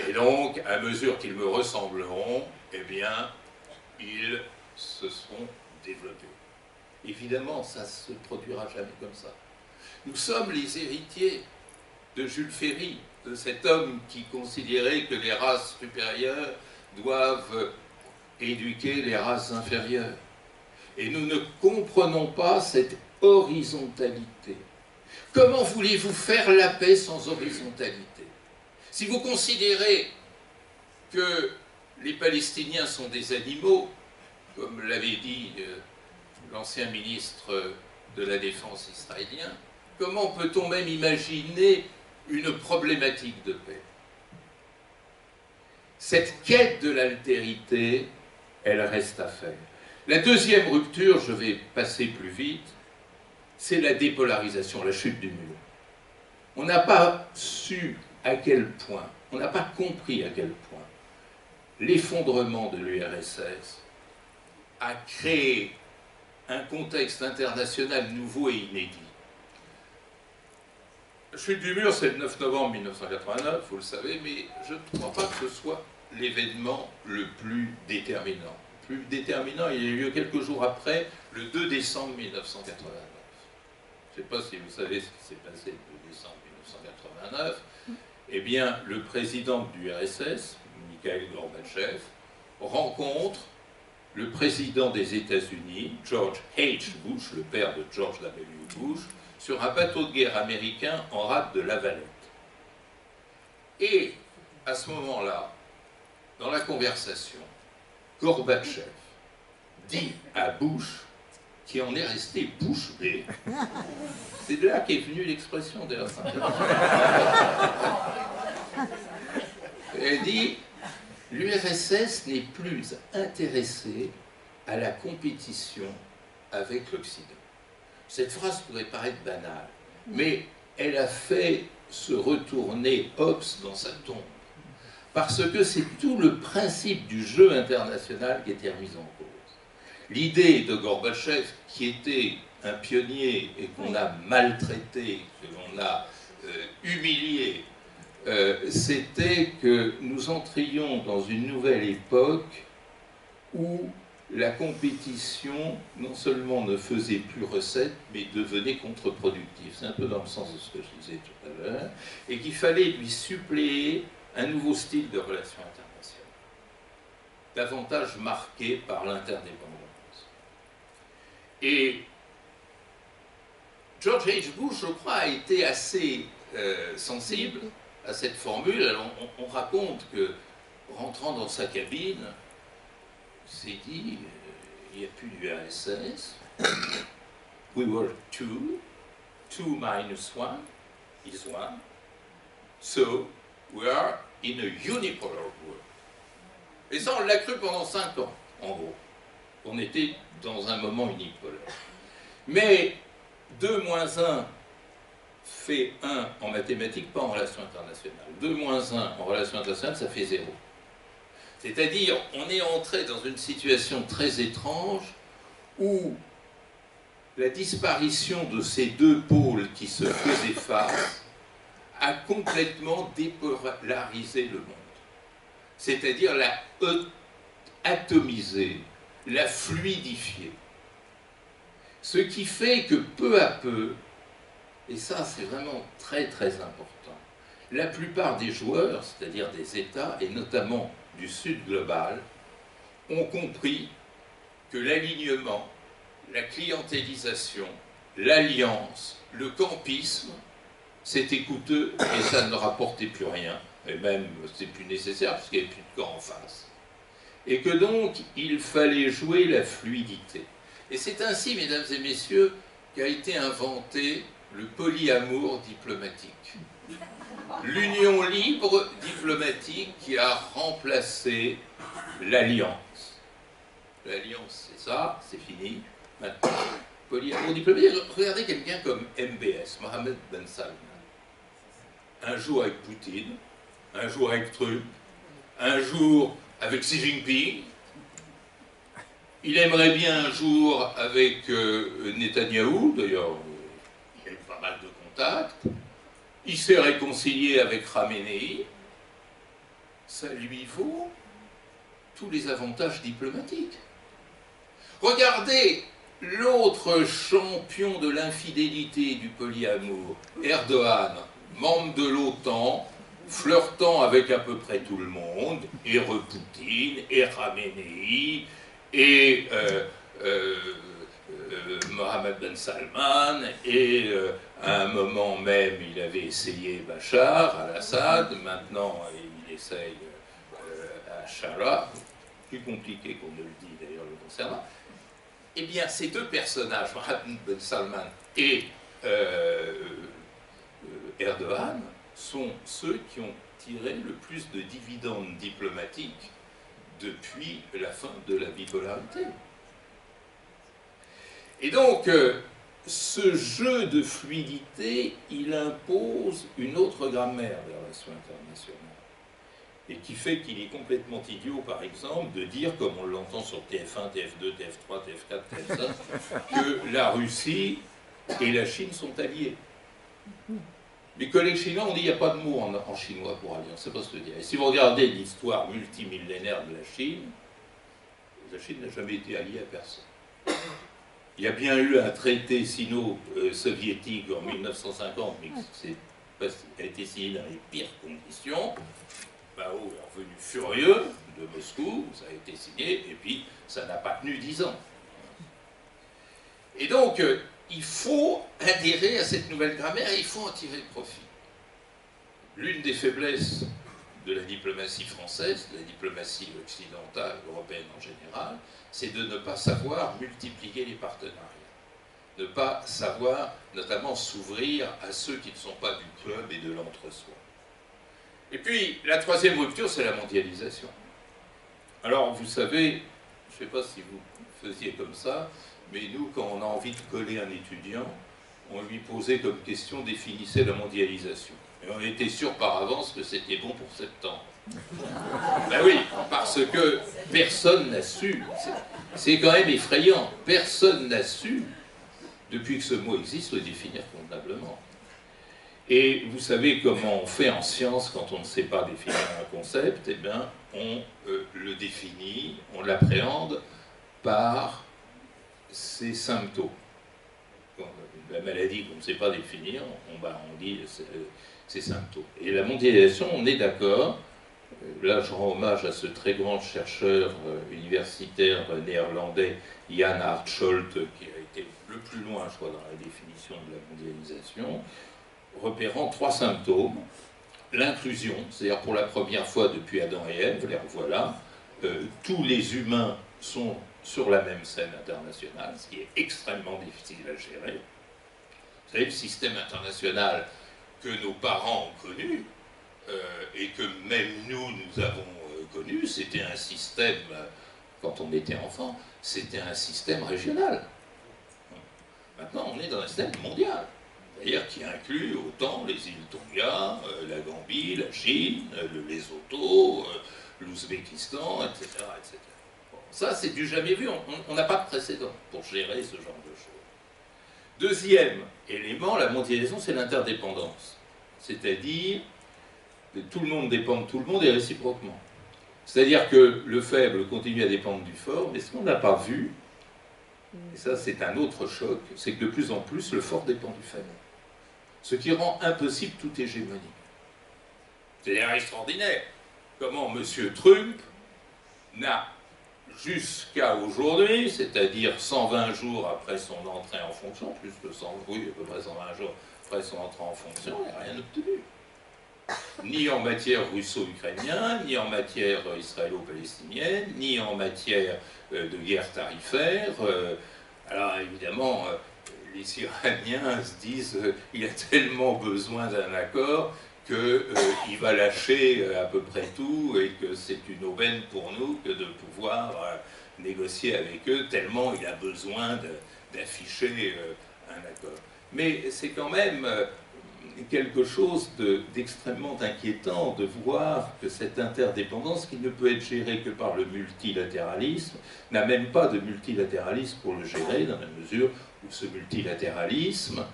Et donc, à mesure qu'ils me ressembleront, eh bien, ils se seront développés. Évidemment, ça ne se produira jamais comme ça. Nous sommes les héritiers de Jules Ferry, de cet homme qui considérait que les races supérieures doivent éduquer les races inférieures. Et nous ne comprenons pas cette horizontalité. Comment voulez-vous faire la paix sans horizontalité? Si vous considérez que les Palestiniens sont des animaux, comme l'avait dit l'ancien ministre de la Défense israélien, comment peut-on même imaginer une problématique de paix? Cette quête de l'altérité, elle reste à faire. La deuxième rupture, je vais passer plus vite, c'est la dépolarisation, la chute du mur. On n'a pas su à quel point, on n'a pas compris à quel point l'effondrement de l'URSS a créé un contexte international nouveau et inédit. La chute du mur, c'est le 9 novembre 1989, vous le savez, mais je ne crois pas que ce soit l'événement le plus déterminant. Le plus déterminant, il a eu lieu quelques jours après, le 2 décembre 1989. Je ne sais pas si vous savez ce qui s'est passé le 2 décembre 1989. Eh bien, le président de l'URSS, Mikhail Gorbatchev, rencontre le président des États-Unis, George H. Bush, le père de George W. Bush, sur un bateau de guerre américain en rade de La Valette. Et à ce moment-là, dans la conversation, Gorbatchev dit à Bush, qui en est resté bouche bée, c'est de là qu'est venue l'expression d'ailleurs. Elle dit, l'URSS n'est plus intéressée à la compétition avec l'Occident. Cette phrase pourrait paraître banale, mais elle a fait se retourner Hobbes dans sa tombe. Parce que c'est tout le principe du jeu international qui était remis en cause. L'idée de Gorbatchev, qui était un pionnier et qu'on a maltraité, que l'on a humilié, c'était que nous entrions dans une nouvelle époque où la compétition non seulement ne faisait plus recette, mais devenait contre-productive. C'est un peu dans le sens de ce que je disais tout à l'heure, et qu'il fallait lui suppléer un nouveau style de relations internationales, davantage marqué par l'interdépendance. Et George H. Bush, je crois, a été assez sensible à cette formule. Alors, on raconte que, rentrant dans sa cabine, il s'est dit, il n'y a plus d'URSS, we were two minus one is one, so we are in a unipolar world. Et ça, on l'a cru pendant 5 ans, en gros. On était dans un moment unipolaire. Mais 2 moins 1 fait 1 en mathématiques, pas en relations internationales. 2 moins 1 en relations internationales, ça fait 0. C'est-à-dire, on est entré dans une situation très étrange où la disparition de ces deux pôles qui se faisaient face a complètement dépolarisé le monde. c'est-à-dire la atomiser, la fluidifier. Ce qui fait que peu à peu, et ça c'est vraiment très très important, la plupart des joueurs, c'est-à-dire des États, et notamment du Sud global, ont compris que l'alignement, la clientélisation, l'alliance, le campisme, c'était coûteux et ça ne rapportait plus rien, et même c'est plus nécessaire parce qu'il n'y avait plus de camp en face. Et que donc il fallait jouer la fluidité. Et c'est ainsi, mesdames et messieurs, qu'a été inventé le polyamour diplomatique. L'union libre diplomatique qui a remplacé l'alliance. L'alliance, c'est ça, c'est fini. Maintenant, polyamour diplomatique. Regardez quelqu'un comme MBS, Mohamed Ben Salman. Un jour avec Poutine, un jour avec Trump, un jour avec Xi Jinping. Il aimerait bien un jour avec Netanyahou, d'ailleurs, il y a eu pas mal de contacts. Il s'est réconcilié avec Khamenei. Ça lui vaut tous les avantages diplomatiques. Regardez l'autre champion de l'infidélité du polyamour, Erdogan, membre de l'OTAN, flirtant avec à peu près tout le monde, et Poutine, et Khamenei, et Mohamed Ben Salman, et à un moment même il avait essayé Bachar al-Assad, maintenant il essaye Shara, plus compliqué qu'on ne le dit d'ailleurs le concernant. Eh bien ces deux personnages, Mohamed Ben Salman et Erdogan, sont ceux qui ont tiré le plus de dividendes diplomatiques depuis la fin de la bipolarité. Et donc, ce jeu de fluidité, il impose une autre grammaire des relations internationales. Et qui fait qu'il est complètement idiot, par exemple, de dire, comme on l'entend sur TF1, TF2, TF3, TF4, TF5, que la Russie et la Chine sont alliés. Les collègues chinois ont dit qu'il n'y a pas de mot en chinois pour alliance, c'est pas ce que dire. Et si vous regardez l'histoire multimillénaire de la Chine n'a jamais été alliée à personne. Il y a bien eu un traité sino-soviétique en 1950, mais a été signé dans les pires conditions. Mao est revenu furieux de Moscou, ça a été signé, et puis ça n'a pas tenu 10 ans. Et donc, il faut adhérer à cette nouvelle grammaire et il faut en tirer le profit. L'une des faiblesses de la diplomatie française, de la diplomatie occidentale, européenne en général, c'est de ne pas savoir multiplier les partenariats. Ne pas savoir, notamment, s'ouvrir à ceux qui ne sont pas du club et de l'entre-soi. Et puis, la troisième rupture, c'est la mondialisation. Alors, vous savez, je ne sais pas si vous faisiez comme ça, mais nous, quand on a envie de coller un étudiant, on lui posait comme question, définissez la mondialisation. Et on était sûr par avance que c'était bon pour septembre. Ben oui, parce que personne n'a su. C'est quand même effrayant. Personne n'a su, depuis que ce mot existe, le définir convenablement. Et vous savez comment on fait en science quand on ne sait pas définir un concept? Eh bien, on le définit, on l'appréhende par ses symptômes. La maladie qu'on ne sait pas définir, on dit ses symptômes. Et la mondialisation, on est d'accord. Là, je rends hommage à ce très grand chercheur universitaire néerlandais, Jan Hartscholdt, qui a été le plus loin, je crois, dans la définition de la mondialisation, repérant 3 symptômes. L'inclusion, c'est-à-dire pour la première fois depuis Adam et Ève, les revoilà, tous les humains sont sur la même scène internationale, ce qui est extrêmement difficile à gérer. Vous savez, le système international que nos parents ont connu, et que même nous avons connu, c'était un système, quand on était enfant, c'était un système régional. Maintenant, on est dans un système mondial, c'est-à-dire qui inclut autant les îles Tonga, la Gambie, la Chine, le Lesotho, l'Ouzbékistan, etc., etc. Bon, ça, c'est du jamais vu, on n'a pas de précédent pour gérer ce genre de choses. Deuxième élément, la mondialisation, c'est l'interdépendance. C'est-à-dire que tout le monde dépend de tout le monde et réciproquement. C'est-à-dire que le faible continue à dépendre du fort, mais ce qu'on n'a pas vu, et ça c'est un autre choc, c'est que de plus en plus le fort dépend du faible. Ce qui rend impossible toute hégémonie. C'est d'ailleurs extraordinaire. Comment M. Trump n'a jusqu'à aujourd'hui, c'est-à-dire 120 jours après son entrée en fonction, plus de 100, oui, à peu près 120 jours après son entrée en fonction, il n'a rien obtenu. Ni en matière russo-ukrainienne, ni en matière israélo-palestinienne, ni en matière de guerre tarifaire. Alors évidemment, les Iraniens se disent il a tellement besoin d'un accord qu'il va lâcher à peu près tout et que c'est une aubaine pour nous que de pouvoir négocier avec eux, tellement il a besoin d'afficher un accord. Mais c'est quand même quelque chose d'extrêmement inquiétant de voir que cette interdépendance, qui ne peut être gérée que par le multilatéralisme, n'a même pas de multilatéralisme pour le gérer, dans la mesure où ce multilatéralisme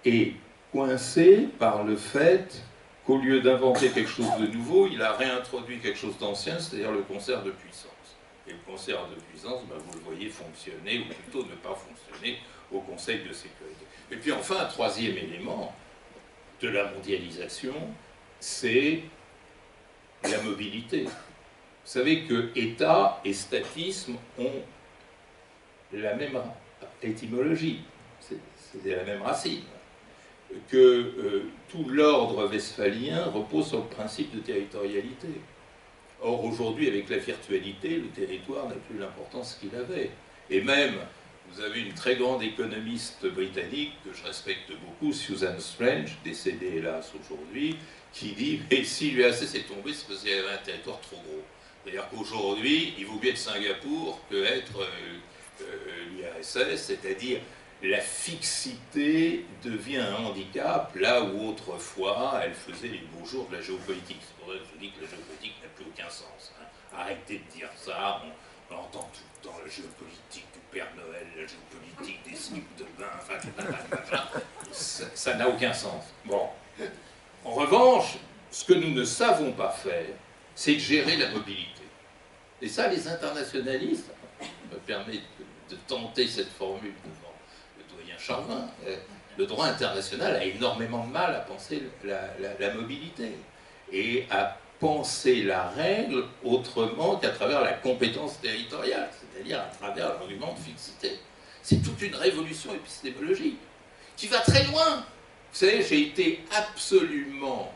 est coincé par le fait qu'au lieu d'inventer quelque chose de nouveau, il a réintroduit quelque chose d'ancien, c'est-à-dire le concert de puissance. Et le concert de puissance, ben, vous le voyez fonctionner, ou plutôt ne pas fonctionner, au Conseil de sécurité. Et puis enfin, un troisième élément de la mondialisation, c'est la mobilité. Vous savez que État et statisme ont la même étymologie, c'est la même racine, que tout l'ordre westphalien repose sur le principe de territorialité. Or, aujourd'hui, avec la virtualité, le territoire n'a plus l'importance qu'il avait. Et même, vous avez une très grande économiste britannique que je respecte beaucoup, Susan Strange, décédée hélas aujourd'hui, qui dit « Mais si l'URSS est tombé, c'est parce qu'il y avait un territoire trop gros. » C'est-à-dire qu'aujourd'hui, il vaut mieux être Singapour que être l'URSS, c'est-à-dire la fixité devient un handicap, là où autrefois elle faisait les beaux jours de la géopolitique. C'est pour ça que je dis que la géopolitique n'a plus aucun sens. Hein. Arrêtez de dire ça, on entend tout le temps la géopolitique du Père Noël, la géopolitique des slips de bain, enfin, ça n'a aucun sens. Bon. En revanche, ce que nous ne savons pas faire, c'est de gérer la mobilité. Et ça, les internationalistes, me permet de tenter cette formule devant le doyen Charvin, le droit international a énormément de mal à penser la mobilité et à penser la règle autrement qu'à travers la compétence territoriale, c'est-à-dire à travers l'argument de fixité. C'est toute une révolution épistémologique qui va très loin. Vous savez, j'ai été absolument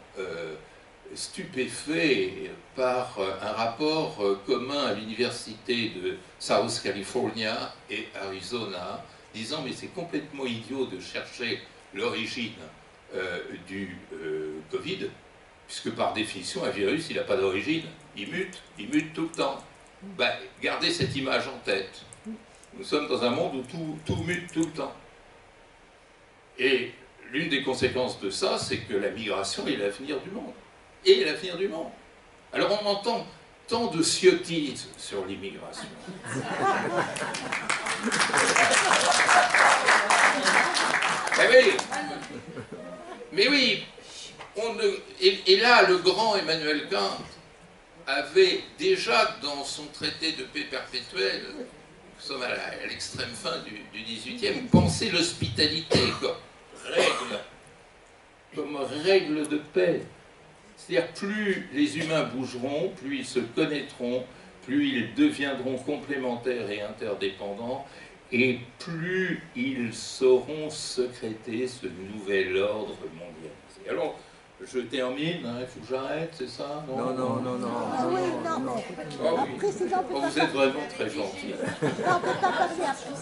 stupéfait par un rapport commun à l'université de South California et Arizona, disant mais c'est complètement idiot de chercher l'origine du Covid, puisque par définition un virus il n'a pas d'origine, il mute tout le temps. Ben, gardez cette image en tête. Nous sommes dans un monde où tout mute tout le temps. Et l'une des conséquences de ça, c'est que la migration est l'avenir du monde. Et l'avenir du monde. Alors on entend tant de sottises sur l'immigration. Mais oui, et là, le grand Emmanuel Kant avait déjà dans son traité de paix perpétuelle, nous sommes à l'extrême fin du XVIIIe, pensé l'hospitalité comme règle de paix. C'est-à-dire plus les humains bougeront, plus ils se connaîtront, plus ils deviendront complémentaires et interdépendants, et plus ils sauront sécréter ce nouvel ordre mondialisé. Alors, je termine, hein, il faut que j'arrête, c'est ça? Non. Ah oui, non. Oh, oui. Oh, vous êtes vraiment très gentil. Non, peut pas passer après.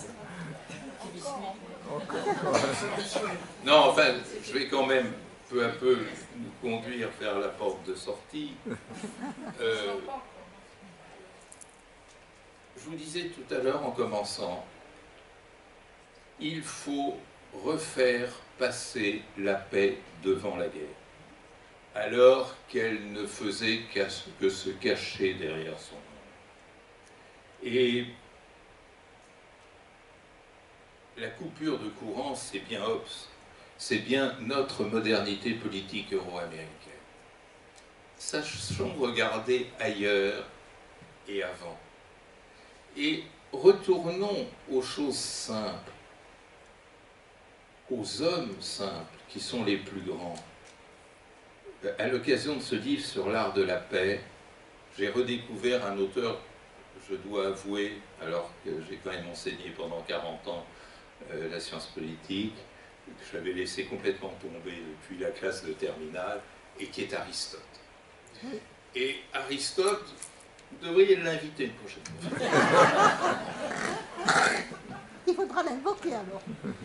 Non, enfin, je vais quand même peu à peu nous conduire vers la porte de sortie. Je vous disais tout à l'heure en commençant, il faut refaire passer la paix devant la guerre, alors qu'elle ne faisait que se cacher derrière son nom. Et la coupure de courant, c'est bien Hobbes, c'est bien notre modernité politique euro-américaine. sachons regarder ailleurs et avant. Et retournons aux choses simples, aux hommes simples qui sont les plus grands. À l'occasion de ce livre sur l'art de la paix, j'ai redécouvert un auteur, je dois avouer, alors que j'ai quand même enseigné pendant 40 ans la science politique, que j'avais laissé complètement tomber depuis la classe de terminale, et qui est Aristote. Et Aristote, vous devriez l'inviter une prochaine fois. Il faudra l'invoquer alors.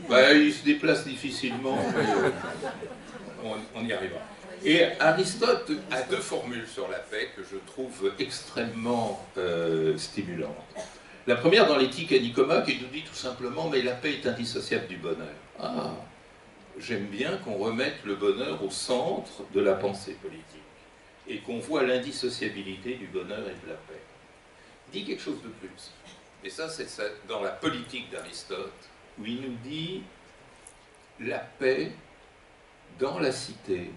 Bah, il se déplace difficilement, mais on y arrivera. Et Aristote a deux formules sur la paix que je trouve extrêmement stimulantes. La première dans l'éthique à Nicoma, qui nous dit tout simplement « mais la paix est indissociable du bonheur ». Ah, j'aime bien qu'on remette le bonheur au centre de la pensée politique et qu'on voit l'indissociabilité du bonheur et de la paix. Il dit quelque chose de plus. Et ça, c'est dans la politique d'Aristote, où il nous dit la paix dans la cité,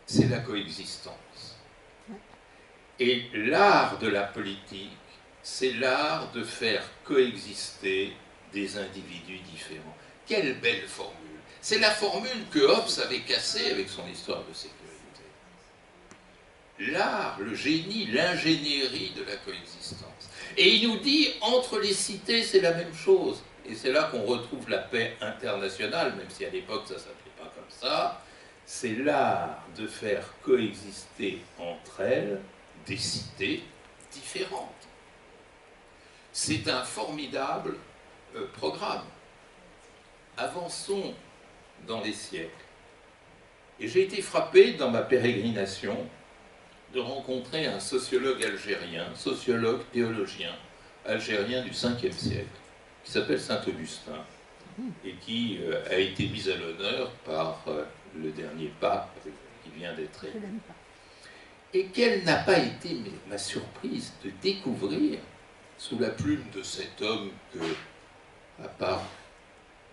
c'est la coexistence. Et l'art de la politique, c'est l'art de faire coexister des individus différents. Quelle belle formule! C'est la formule que Hobbes avait cassée avec son histoire de sécurité. L'art, le génie, l'ingénierie de la coexistence. Et il nous dit, entre les cités, c'est la même chose. Et c'est là qu'on retrouve la paix internationale, même si à l'époque ça ne s'appelait pas comme ça. C'est l'art de faire coexister entre elles des cités différentes. C'est un formidable programme. Avançons dans les siècles. Et j'ai été frappé dans ma pérégrination de rencontrer un sociologue algérien, sociologue théologien algérien du 5e siècle, qui s'appelle Saint-Augustin, et qui a été mis à l'honneur par le dernier pape qui vient d'être élu. Et quelle n'a pas été ma surprise de découvrir, sous la plume de cet homme que, à part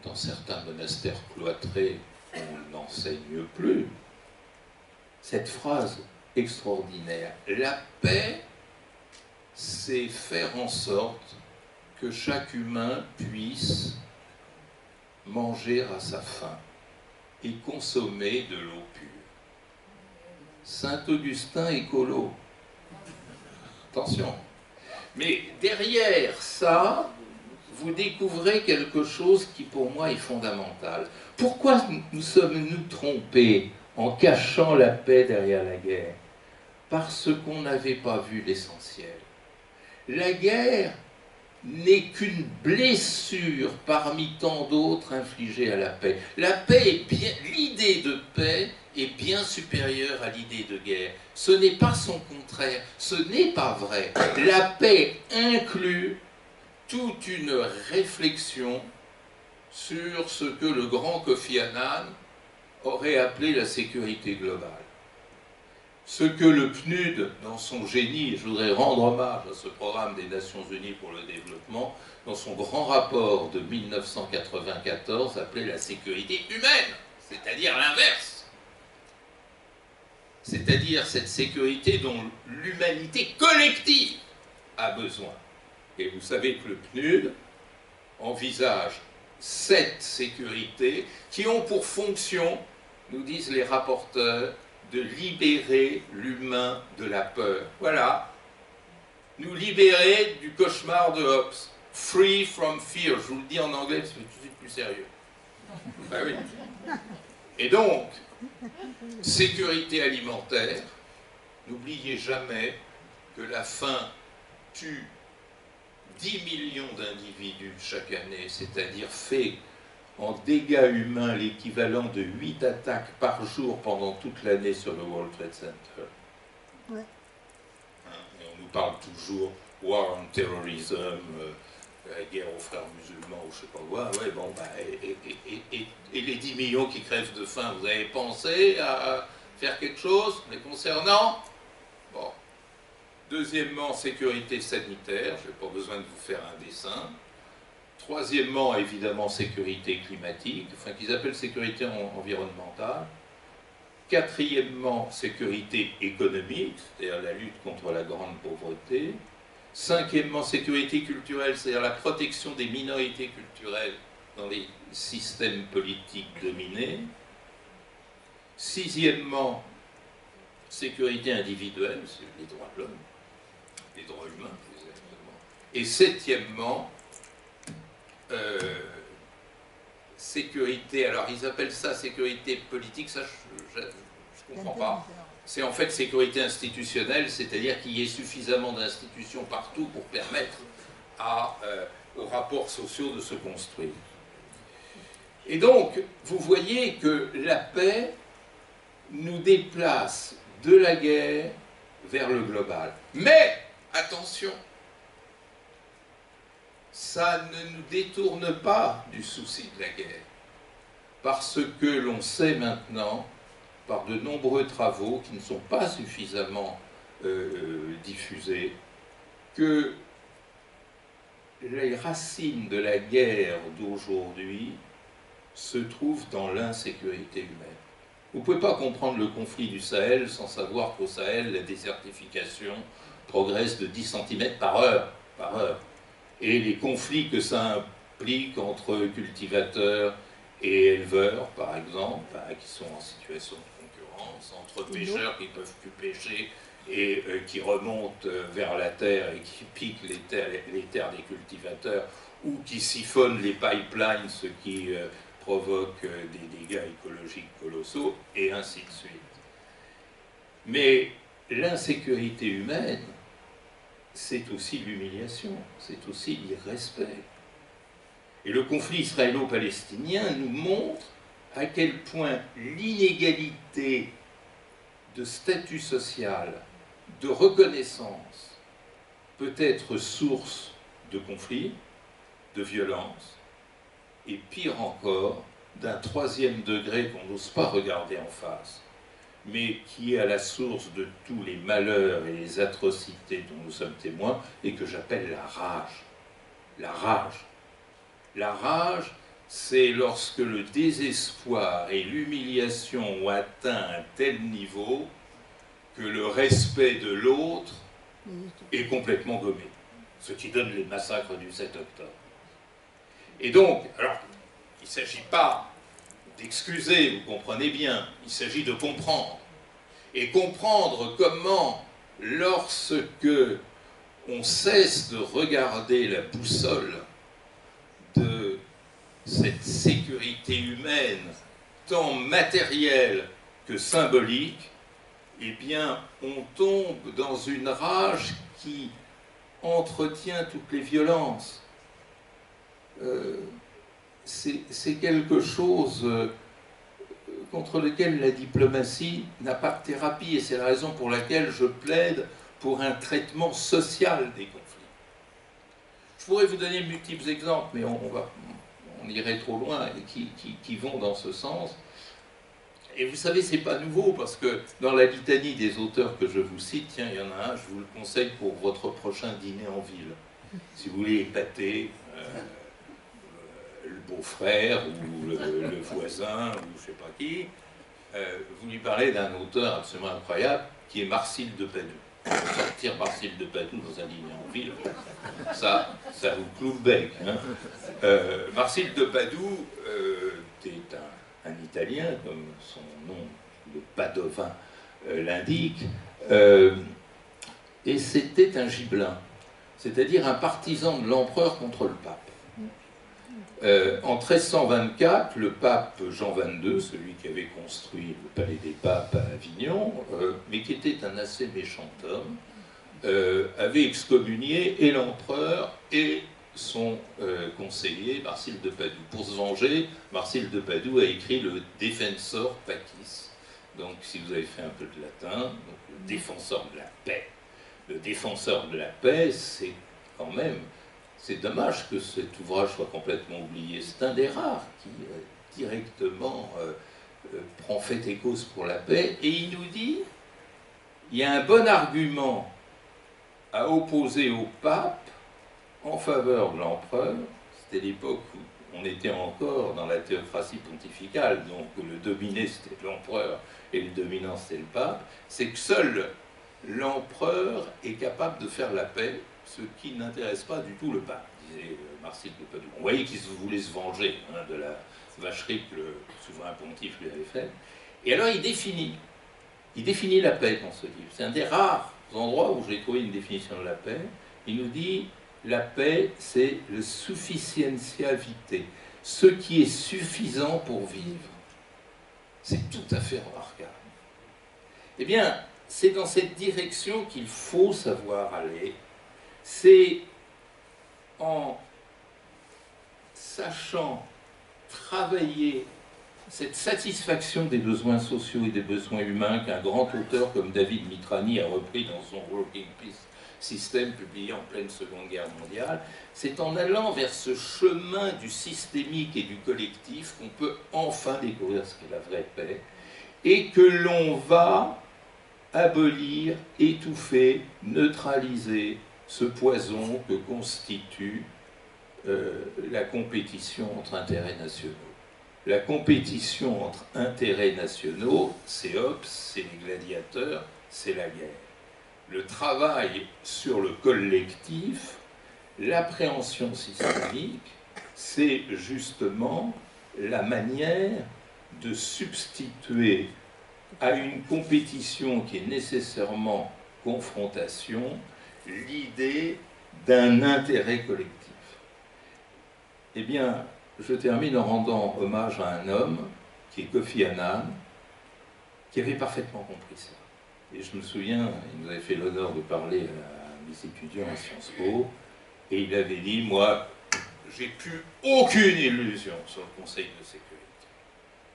dans certains monastères cloîtrés, on n'enseigne plus, cette phrase extraordinaire. La paix, c'est faire en sorte que chaque humain puisse manger à sa faim et consommer de l'eau pure. Saint-Augustin écolo. Attention. Mais derrière ça, vous découvrez quelque chose qui pour moi est fondamental. Pourquoi nous sommes-nous trompés en cachant la paix derrière la guerre? Parce qu'on n'avait pas vu l'essentiel. La guerre n'est qu'une blessure parmi tant d'autres infligées à la paix. La paix est bien, l'idée de paix est bien supérieure à l'idée de guerre. Ce n'est pas son contraire, ce n'est pas vrai. La paix inclut toute une réflexion sur ce que le grand Kofi Annan aurait appelé la sécurité globale. Ce que le PNUD, dans son génie, et je voudrais rendre hommage à ce programme des Nations Unies pour le développement, dans son grand rapport de 1994, appelait la sécurité humaine, c'est-à-dire l'inverse. C'est-à-dire cette sécurité dont l'humanité collective a besoin. Et vous savez que le PNUD envisage 7 sécurités qui ont pour fonction, nous disent les rapporteurs, de libérer l'humain de la peur. Voilà. Nous libérer du cauchemar de Hobbes. Free from fear. Je vous le dis en anglais, parce que c'est tout de suite plus sérieux. Ben oui. Et donc, sécurité alimentaire. N'oubliez jamais que la faim tue 10 millions d'individus chaque année, c'est-à-dire fait en dégâts humains l'équivalent de 8 attaques par jour pendant toute l'année sur le World Trade Center. Ouais. Et on nous parle toujours war on terrorism, la guerre aux frères musulmans ou je sais pas quoi. Ouais, bon, bah, et les 10 millions qui crèvent de faim, vous avez pensé à faire quelque chose les concernant? Bon. Deuxièmement, sécurité sanitaire, je n'ai pas besoin de vous faire un dessin. Troisièmement, évidemment, sécurité climatique, enfin qu'ils appellent sécurité environnementale. Quatrièmement, sécurité économique, c'est-à-dire la lutte contre la grande pauvreté. Cinquièmement, sécurité culturelle, c'est-à-dire la protection des minorités culturelles dans les systèmes politiques dominés. Sixièmement, sécurité individuelle, c'est les droits de l'homme, les droits humains, exactement. Et septièmement, sécurité, alors ils appellent ça sécurité politique, ça je ne comprends pas. C'est en fait sécurité institutionnelle, c'est-à-dire qu'il y ait suffisamment d'institutions partout pour permettre aux rapports sociaux de se construire. Et donc, vous voyez que la paix nous déplace de la guerre vers le global. Mais, attention, ça ne nous détourne pas du souci de la guerre, parce que l'on sait maintenant, par de nombreux travaux qui ne sont pas suffisamment diffusés, que les racines de la guerre d'aujourd'hui se trouvent dans l'insécurité humaine. Vous ne pouvez pas comprendre le conflit du Sahel sans savoir qu'au Sahel, la désertification progresse de 10 cm par heure. Et les conflits que ça implique entre cultivateurs et éleveurs, par exemple, qui sont en situation de concurrence, entre pêcheurs qui ne peuvent plus pêcher et qui remontent vers la terre et qui piquent les terres des cultivateurs, ou qui siphonnent les pipelines, ce qui provoque des dégâts écologiques colossaux, et ainsi de suite. Mais l'insécurité humaine, c'est aussi l'humiliation, c'est aussi l'irrespect. Et le conflit israélo-palestinien nous montre à quel point l'inégalité de statut social, de reconnaissance, peut être source de conflits, de violence, et pire encore, d'un troisième degré qu'on n'ose pas regarder en face, mais qui est à la source de tous les malheurs et les atrocités dont nous sommes témoins, et que j'appelle la rage. La rage. La rage, c'est lorsque le désespoir et l'humiliation ont atteint un tel niveau que le respect de l'autre est complètement gommé. Ce qui donne les massacres du 7 octobre. Et donc, alors, il ne s'agit pas d'excuser, vous comprenez bien, il s'agit de comprendre. Et comprendre comment, lorsque on cesse de regarder la boussole de cette sécurité humaine, tant matérielle que symbolique, eh bien, on tombe dans une rage qui entretient toutes les violences. C'est quelque chose contre lequel la diplomatie n'a pas de thérapie, et c'est la raison pour laquelle je plaide pour un traitement social des conflits. Je pourrais vous donner multiples exemples, mais on irait trop loin, et qui vont dans ce sens. Et vous savez, c'est pas nouveau, parce que dans la litanie des auteurs que je vous cite, tiens, il y en a un, je vous le conseille pour votre prochain dîner en ville. Si vous voulez épater le beau-frère ou le voisin ou je ne sais pas qui, vous lui parlez d'un auteur absolument incroyable qui est Marcille de Padoue. Sortir Marcille de Padoue dans un dîner en ville, ça vous cloue le bec. Hein. Marcille de Padoue est un Italien, comme son nom de Padovin l'indique, et c'était un gibelin, c'est-à-dire un partisan de l'empereur contre le pape. En 1324, le pape Jean XXII, celui qui avait construit le palais des papes à Avignon, mais qui était un assez méchant homme, avait excommunié et l'empereur et son conseiller, Marcille de Padoue. Pour se venger, Marcille de Padoue a écrit le Defensor Pacis. Donc, si vous avez fait un peu de latin, donc, le défenseur de la paix. Le défenseur de la paix, c'est quand même... C'est dommage que cet ouvrage soit complètement oublié. C'est un des rares qui directement prend fait et cause pour la paix. Et il nous dit, il y a un bon argument à opposer au pape en faveur de l'empereur. C'était l'époque où on était encore dans la théocratie pontificale, donc où le dominé c'était l'empereur et le dominant c'était le pape, c'est que seul l'empereur est capable de faire la paix, ce qui n'intéresse pas du tout le pape, disait Marcille de Padoue. On voyait qu'il voulait se venger de la vacherie que le souverain pontife lui avait faite. Et alors il définit la paix dans ce livre. C'est un des rares endroits où j'ai trouvé une définition de la paix. Il nous dit la paix, c'est le sufficientia vitae, ce qui est suffisant pour vivre. C'est tout à fait remarquable. Eh bien, c'est dans cette direction qu'il faut savoir aller. C'est en sachant travailler cette satisfaction des besoins sociaux et des besoins humains qu'un grand auteur comme David Mitrani a repris dans son Working Peace System publié en pleine Seconde Guerre mondiale, c'est en allant vers ce chemin du systémique et du collectif qu'on peut enfin découvrir ce qu'est la vraie paix et que l'on va abolir, étouffer, neutraliser ce poison que constitue la compétition entre intérêts nationaux. La compétition entre intérêts nationaux, c'est Hobbes, c'est les gladiateurs, c'est la guerre. Le travail sur le collectif, l'appréhension systémique, c'est justement la manière de substituer à une compétition qui est nécessairement confrontation, l'idée d'un intérêt collectif. Eh bien, je termine en rendant hommage à un homme, qui est Kofi Annan, qui avait parfaitement compris ça. Et je me souviens, il nous avait fait l'honneur de parler à mes étudiants à Sciences Po, et il avait dit, moi, j'ai plus aucune illusion sur le Conseil de sécurité.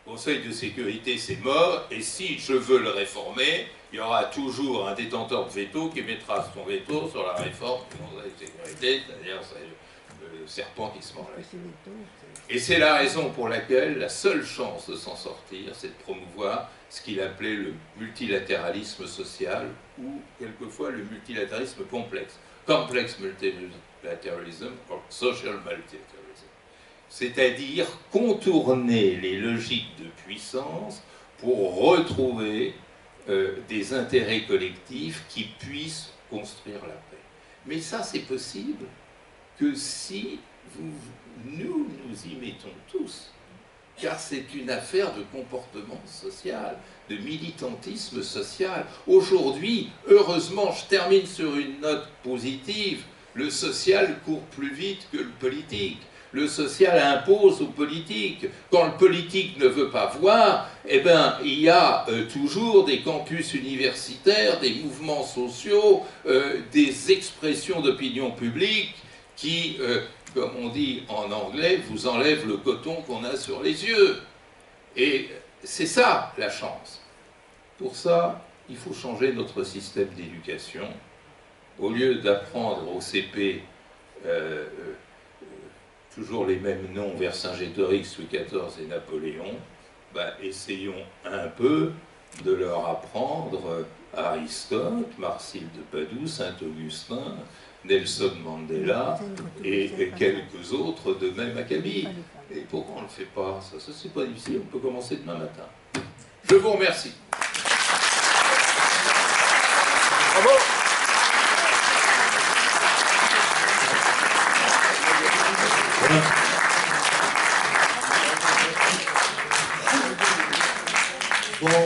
Le Conseil de sécurité, c'est mort, et si je veux le réformer, il y aura toujours un détenteur de veto qui mettra son veto sur la réforme du Conseil de sécurité, c'est-à-dire le serpent qui se mord la queue. Et c'est la raison pour laquelle la seule chance de s'en sortir, c'est de promouvoir ce qu'il appelait le multilatéralisme social, ou quelquefois le multilatéralisme complexe. Complex multilateralism or social multilateralism. C'est-à-dire contourner les logiques de puissance pour retrouver des intérêts collectifs qui puissent construire la paix. Mais ça, c'est possible que si nous y mettons tous, car c'est une affaire de comportement social, de militantisme social. Aujourd'hui, heureusement, je termine sur une note positive, le social court plus vite que le politique. Le social impose au politique. Quand le politique ne veut pas voir, eh ben, il y a toujours des campus universitaires, des mouvements sociaux, des expressions d'opinion publique qui, comme on dit en anglais, vous enlèvent le coton qu'on a sur les yeux. Et c'est ça la chance. Pour ça, il faut changer notre système d'éducation. Au lieu d'apprendre au CP toujours les mêmes noms, Vercingétorix, Louis XIV et Napoléon, ben, essayons un peu de leur apprendre Aristote, Marcille de Padoue, Saint-Augustin, Nelson Mandela et quelques autres de même acabit. Et pourquoi on ne le fait pas? Ça c'est pas difficile, on peut commencer demain matin. Je vous remercie. Bravo. Bon,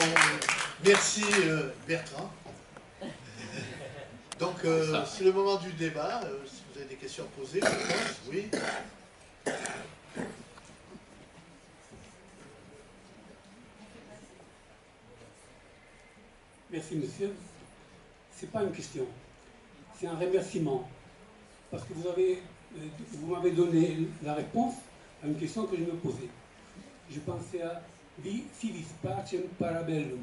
merci Bertrand. Donc, c'est le moment du débat. Si vous avez des questions à poser, je pense, oui. Merci, monsieur. Ce n'est pas une question, c'est un remerciement. Parce que vous m'avez donné la réponse à une question que je me posais. Je pensais à si vis pacem parabellum.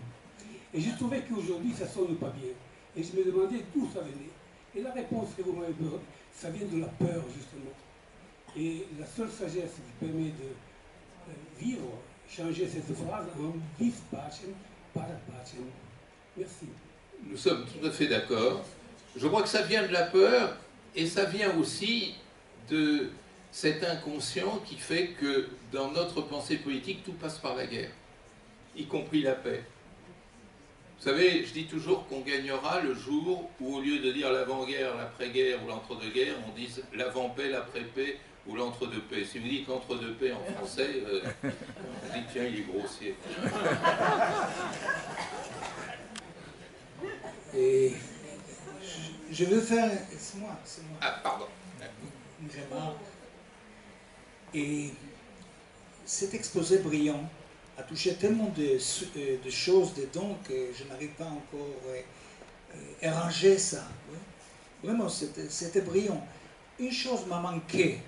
Et je trouvais qu'aujourd'hui, ça ne sonne pas bien. Et je me demandais d'où ça venait. Et la réponse que vous m'avez donnée, ça vient de la peur, justement. Et la seule sagesse qui permet de vivre, changer cette phrase en vis pacem parabellum. Merci. Nous sommes tout à fait d'accord. Je crois que ça vient de la peur et ça vient aussi de cet inconscient qui fait que dans notre pensée politique, tout passe par la guerre, y compris la paix. Vous savez, je dis toujours qu'on gagnera le jour où, au lieu de dire l'avant-guerre, l'après-guerre ou l'entre-deux-guerres, on dise l'avant-paix, l'après-paix ou l'entre-deux-paix. Si vous dites l'entre-deux-paix en français, on dit tiens, il est grossier. Et je veux faire... C'est moi. Ah, pardon. Une remarque. Et cet exposé brillant a touché tellement de choses dedans que je n'arrive pas encore à ranger ça. Oui. Vraiment, c'était brillant. Une chose m'a manqué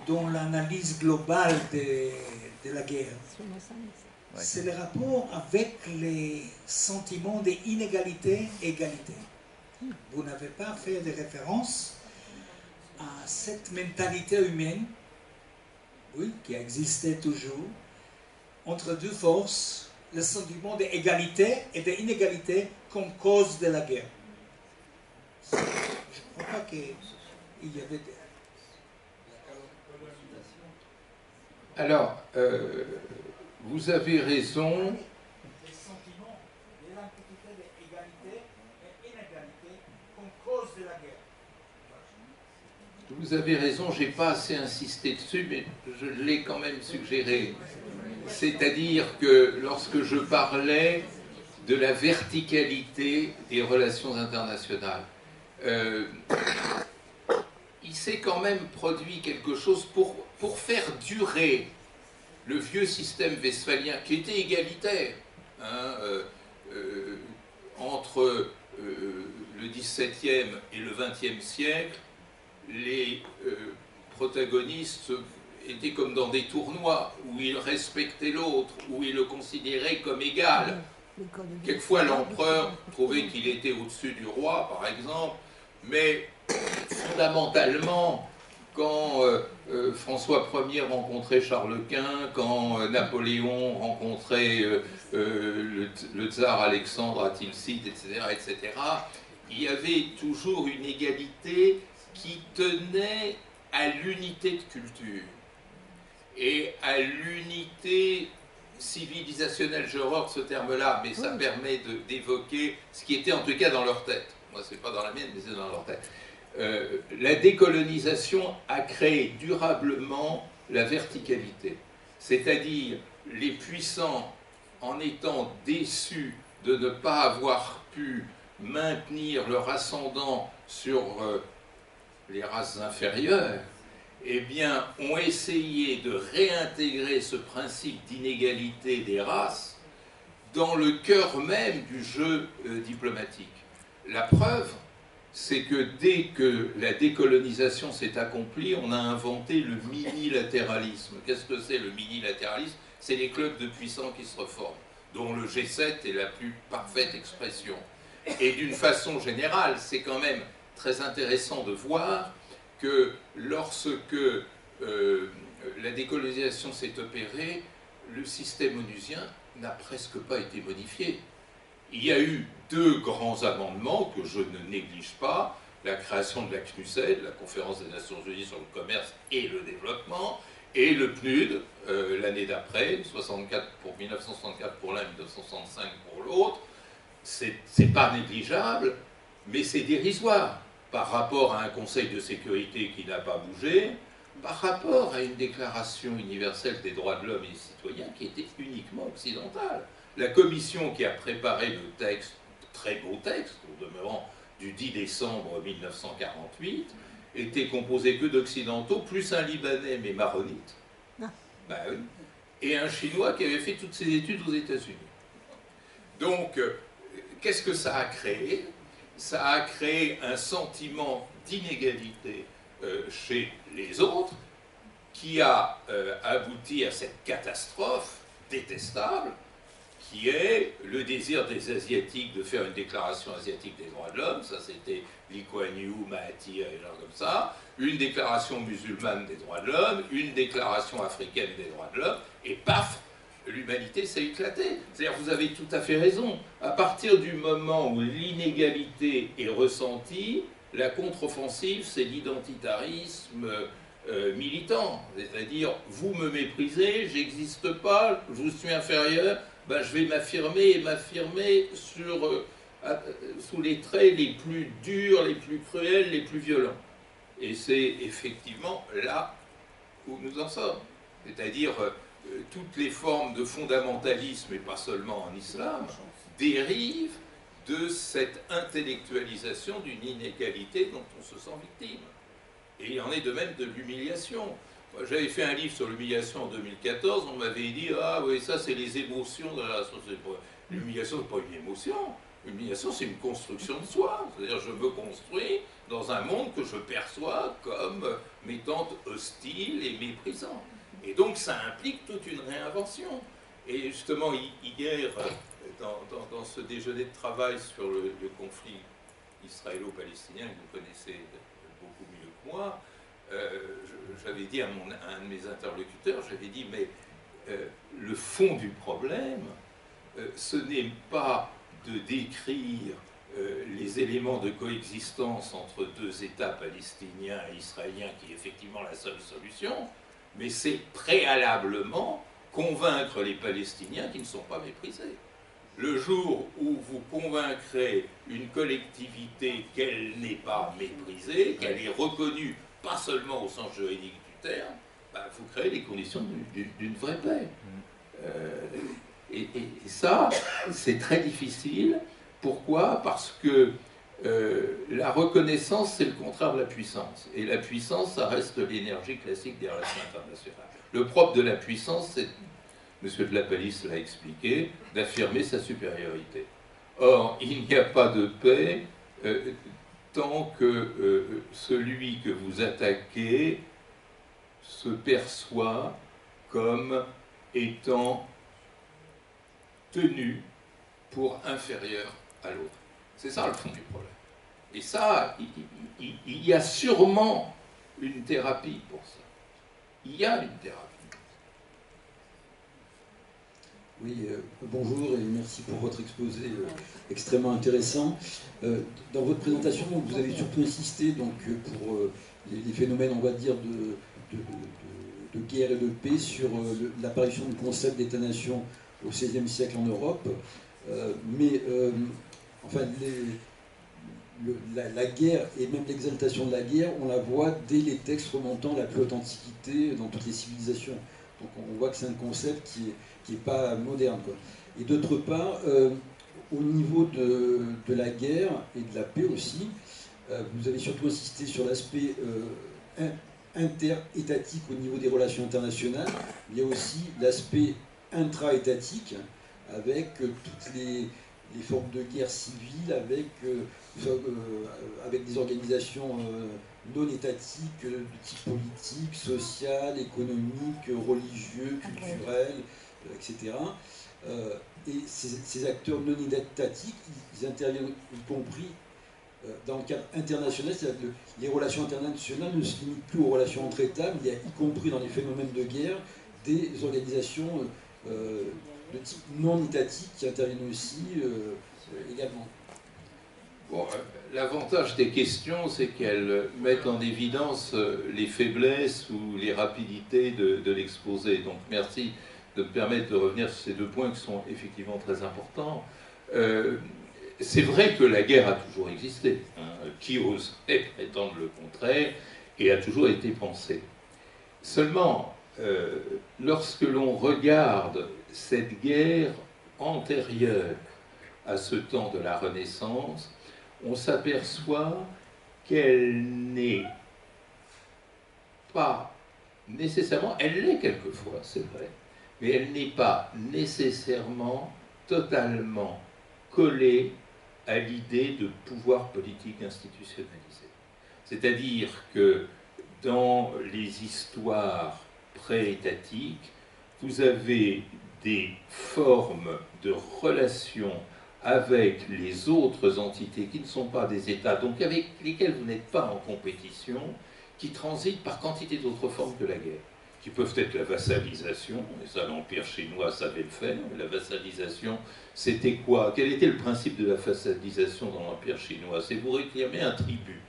dans l'analyse globale de la guerre. C'est le rapport avec les sentiments d'inégalité et égalité. Vous n'avez pas fait de référence à cette mentalité humaine, oui, qui existait toujours, entre deux forces, le sentiment d'égalité et d'inégalité comme cause de la guerre. Je ne crois pas qu'il y avait... Alors, vous avez raison. Les sentiments de l'identité d'égalité et inégalité comme cause de la guerre. Vous avez raison, je n'ai pas assez insisté dessus, mais je l'ai quand même suggéré. C'est-à-dire que lorsque je parlais de la verticalité des relations internationales, il s'est quand même produit quelque chose pour faire durer le vieux système westphalien, qui était égalitaire, hein, entre le XVIIe et le XXe siècle. Les protagonistes étaient comme dans des tournois où ils respectaient l'autre, où ils le considéraient comme égal. Quelquefois l'empereur trouvait qu'il était au-dessus du roi, par exemple, mais fondamentalement, quand François Ier rencontrait Charles Quint, quand Napoléon rencontrait le tsar Alexandre à Tilsit, etc., il y avait toujours une égalité qui tenait à l'unité de culture et à l'unité civilisationnelle. J'ai horreur de ce terme-là, mais ça permet d'évoquer ce qui était en tout cas dans leur tête. Moi, c'est pas dans la mienne, mais c'est dans leur tête. La décolonisation a créé durablement la verticalité, c'est-à-dire les puissants, en étant déçus de ne pas avoir pu maintenir leur ascendant sur les races inférieures, eh bien, ont essayé de réintégrer ce principe d'inégalité des races dans le cœur même du jeu diplomatique. La preuve, c'est que dès que la décolonisation s'est accomplie, on a inventé le minilatéralisme. Qu'est-ce que c'est le minilatéralisme? C'est les clubs de puissants qui se reforment, dont le G7 est la plus parfaite expression. Et d'une façon générale, c'est quand même très intéressant de voir que lorsque la décolonisation s'est opérée, le système onusien n'a presque pas été modifié. Il y a eu deux grands amendements que je ne néglige pas, la création de la CNUSED, la Conférence des Nations Unies sur le commerce et le développement, et le PNUD, l'année d'après, 1964 pour l'un, 1965 pour l'autre. C'est pas négligeable, mais c'est dérisoire par rapport à un Conseil de sécurité qui n'a pas bougé, par rapport à une déclaration universelle des droits de l'homme et des citoyens qui était uniquement occidentale. La commission qui a préparé le texte, très beau texte, au demeurant du 10 décembre 1948, était composée que d'occidentaux, plus un Libanais mais maronite, ben oui, et un Chinois qui avait fait toutes ses études aux États-Unis. Donc, qu'est-ce que ça a créé? Ça a créé un sentiment d'inégalité chez les autres qui a abouti à cette catastrophe détestable qui est le désir des Asiatiques de faire une déclaration asiatique des droits de l'homme, ça c'était Lee Kuan Yew, Mahathir et gens comme ça, une déclaration musulmane des droits de l'homme, une déclaration africaine des droits de l'homme, et paf, l'humanité s'est éclatée. C'est-à-dire, vous avez tout à fait raison, à partir du moment où l'inégalité est ressentie, la contre-offensive, c'est l'identitarisme, militant, c'est-à-dire vous me méprisez, j'existe pas, je vous suis inférieur, ben, je vais m'affirmer et m'affirmer sous les traits les plus durs, les plus cruels, les plus violents. Et c'est effectivement là où nous en sommes. C'est-à-dire toutes les formes de fondamentalisme, et pas seulement en islam, dérivent de cette intellectualisation d'une inégalité dont on se sent victime. Et il en est de même de l'humiliation. J'avais fait un livre sur l'humiliation en 2014, on m'avait dit « Ah oui, ça c'est les émotions de la société ». L'humiliation, ce n'est pas une émotion. L'humiliation, c'est une construction de soi. C'est-à-dire, je me construis dans un monde que je perçois comme m'étant hostile et méprisant. Et donc, ça implique toute une réinvention. Et justement, hier, dans ce déjeuner de travail sur le conflit israélo-palestinien, que vous connaissez beaucoup mieux que moi, j'avais dit à un de mes interlocuteurs, j'avais dit, mais le fond du problème, ce n'est pas de décrire les éléments de coexistence entre deux États palestiniens et israéliens, qui est effectivement la seule solution, mais c'est préalablement convaincre les Palestiniens qu'ils ne sont pas méprisés. Le jour où vous convaincrez une collectivité qu'elle n'est pas méprisée, qu'elle est reconnue, pas seulement au sens juridique du terme, ben, vous créez les conditions d'une vraie paix. Et ça, c'est très difficile. Pourquoi? Parce que la reconnaissance, c'est le contraire de la puissance. Et la puissance, ça reste l'énergie classique des relations internationales. Le propre de la puissance, c'est, M. de la Palisse l'a expliqué, d'affirmer sa supériorité. Or, il n'y a pas de paix tant que celui que vous attaquez se perçoit comme étant tenu pour inférieur à l'autre. C'est ça le fond du problème. Et ça, il y a sûrement une thérapie pour ça. Il y a une thérapie. Oui, bonjour et merci pour votre exposé extrêmement intéressant. Dans votre présentation, donc, vous avez surtout insisté donc, pour les phénomènes, on va dire, de guerre et de paix sur l'apparition du concept d'État-nation au XVIe siècle en Europe. Enfin, la guerre et même l'exaltation de la guerre, on la voit dès les textes remontant à la plus haute antiquité dans toutes les civilisations. Donc on voit que c'est un concept qui est pas moderne, quoi. Et d'autre part, au niveau de la guerre et de la paix aussi, vous avez surtout insisté sur l'aspect interétatique au niveau des relations internationales. Il y a aussi l'aspect intra-étatique avec toutes les formes de guerre civile, avec des organisations non étatiques de type politique, social, économique, religieux, culturel, etc. Et ces acteurs non étatiques, ils interviennent y compris dans le cadre international, c'est-à-dire que les relations internationales ne se limitent plus aux relations entre États, mais il y a y compris dans les phénomènes de guerre des organisations de type non étatique qui interviennent aussi également. Bon, l'avantage des questions, c'est qu'elles mettent en évidence les faiblesses ou les rapidités de l'exposé. Donc merci de me permettre de revenir sur ces deux points qui sont effectivement très importants. C'est vrai que la guerre a toujours existé. Qui oserait prétendre le contraire, et a toujours été pensée. Seulement, lorsque l'on regarde cette guerre antérieure à ce temps de la Renaissance, on s'aperçoit qu'elle n'est pas nécessairement, elle l'est quelquefois, c'est vrai, mais elle n'est pas nécessairement totalement collée à l'idée de pouvoir politique institutionnalisé. C'est-à-dire que dans les histoires pré-étatiques, vous avez des formes de relations avec les autres entités qui ne sont pas des États, donc avec lesquelles vous n'êtes pas en compétition, qui transitent par quantité d'autres formes que la guerre, qui peuvent être la vassalisation, et ça l'Empire chinois savait le faire. La vassalisation, c'était quoi? Quel était le principe de la vassalisation dans l'Empire chinois? C'est vous réclamer un tribut.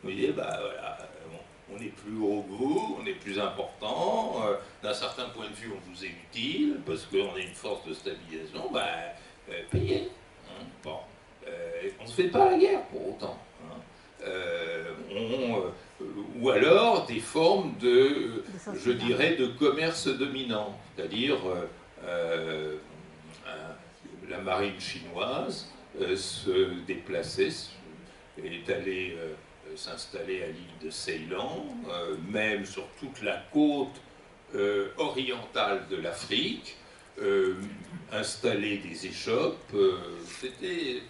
Vous voyez, bah voilà, bon. On est plus gros que vous, on est plus important, d'un certain point de vue on vous est utile, parce qu'on est une force de stabilisation, payez. Hein. Bon. On ne se fait pas la guerre pour autant. Hein. Ou alors des formes de, je dirais, de commerce dominant, c'est-à-dire la marine chinoise se déplaçait, est allée s'installer à l'île de Ceylan, même sur toute la côte orientale de l'Afrique, installer des échoppes, c'était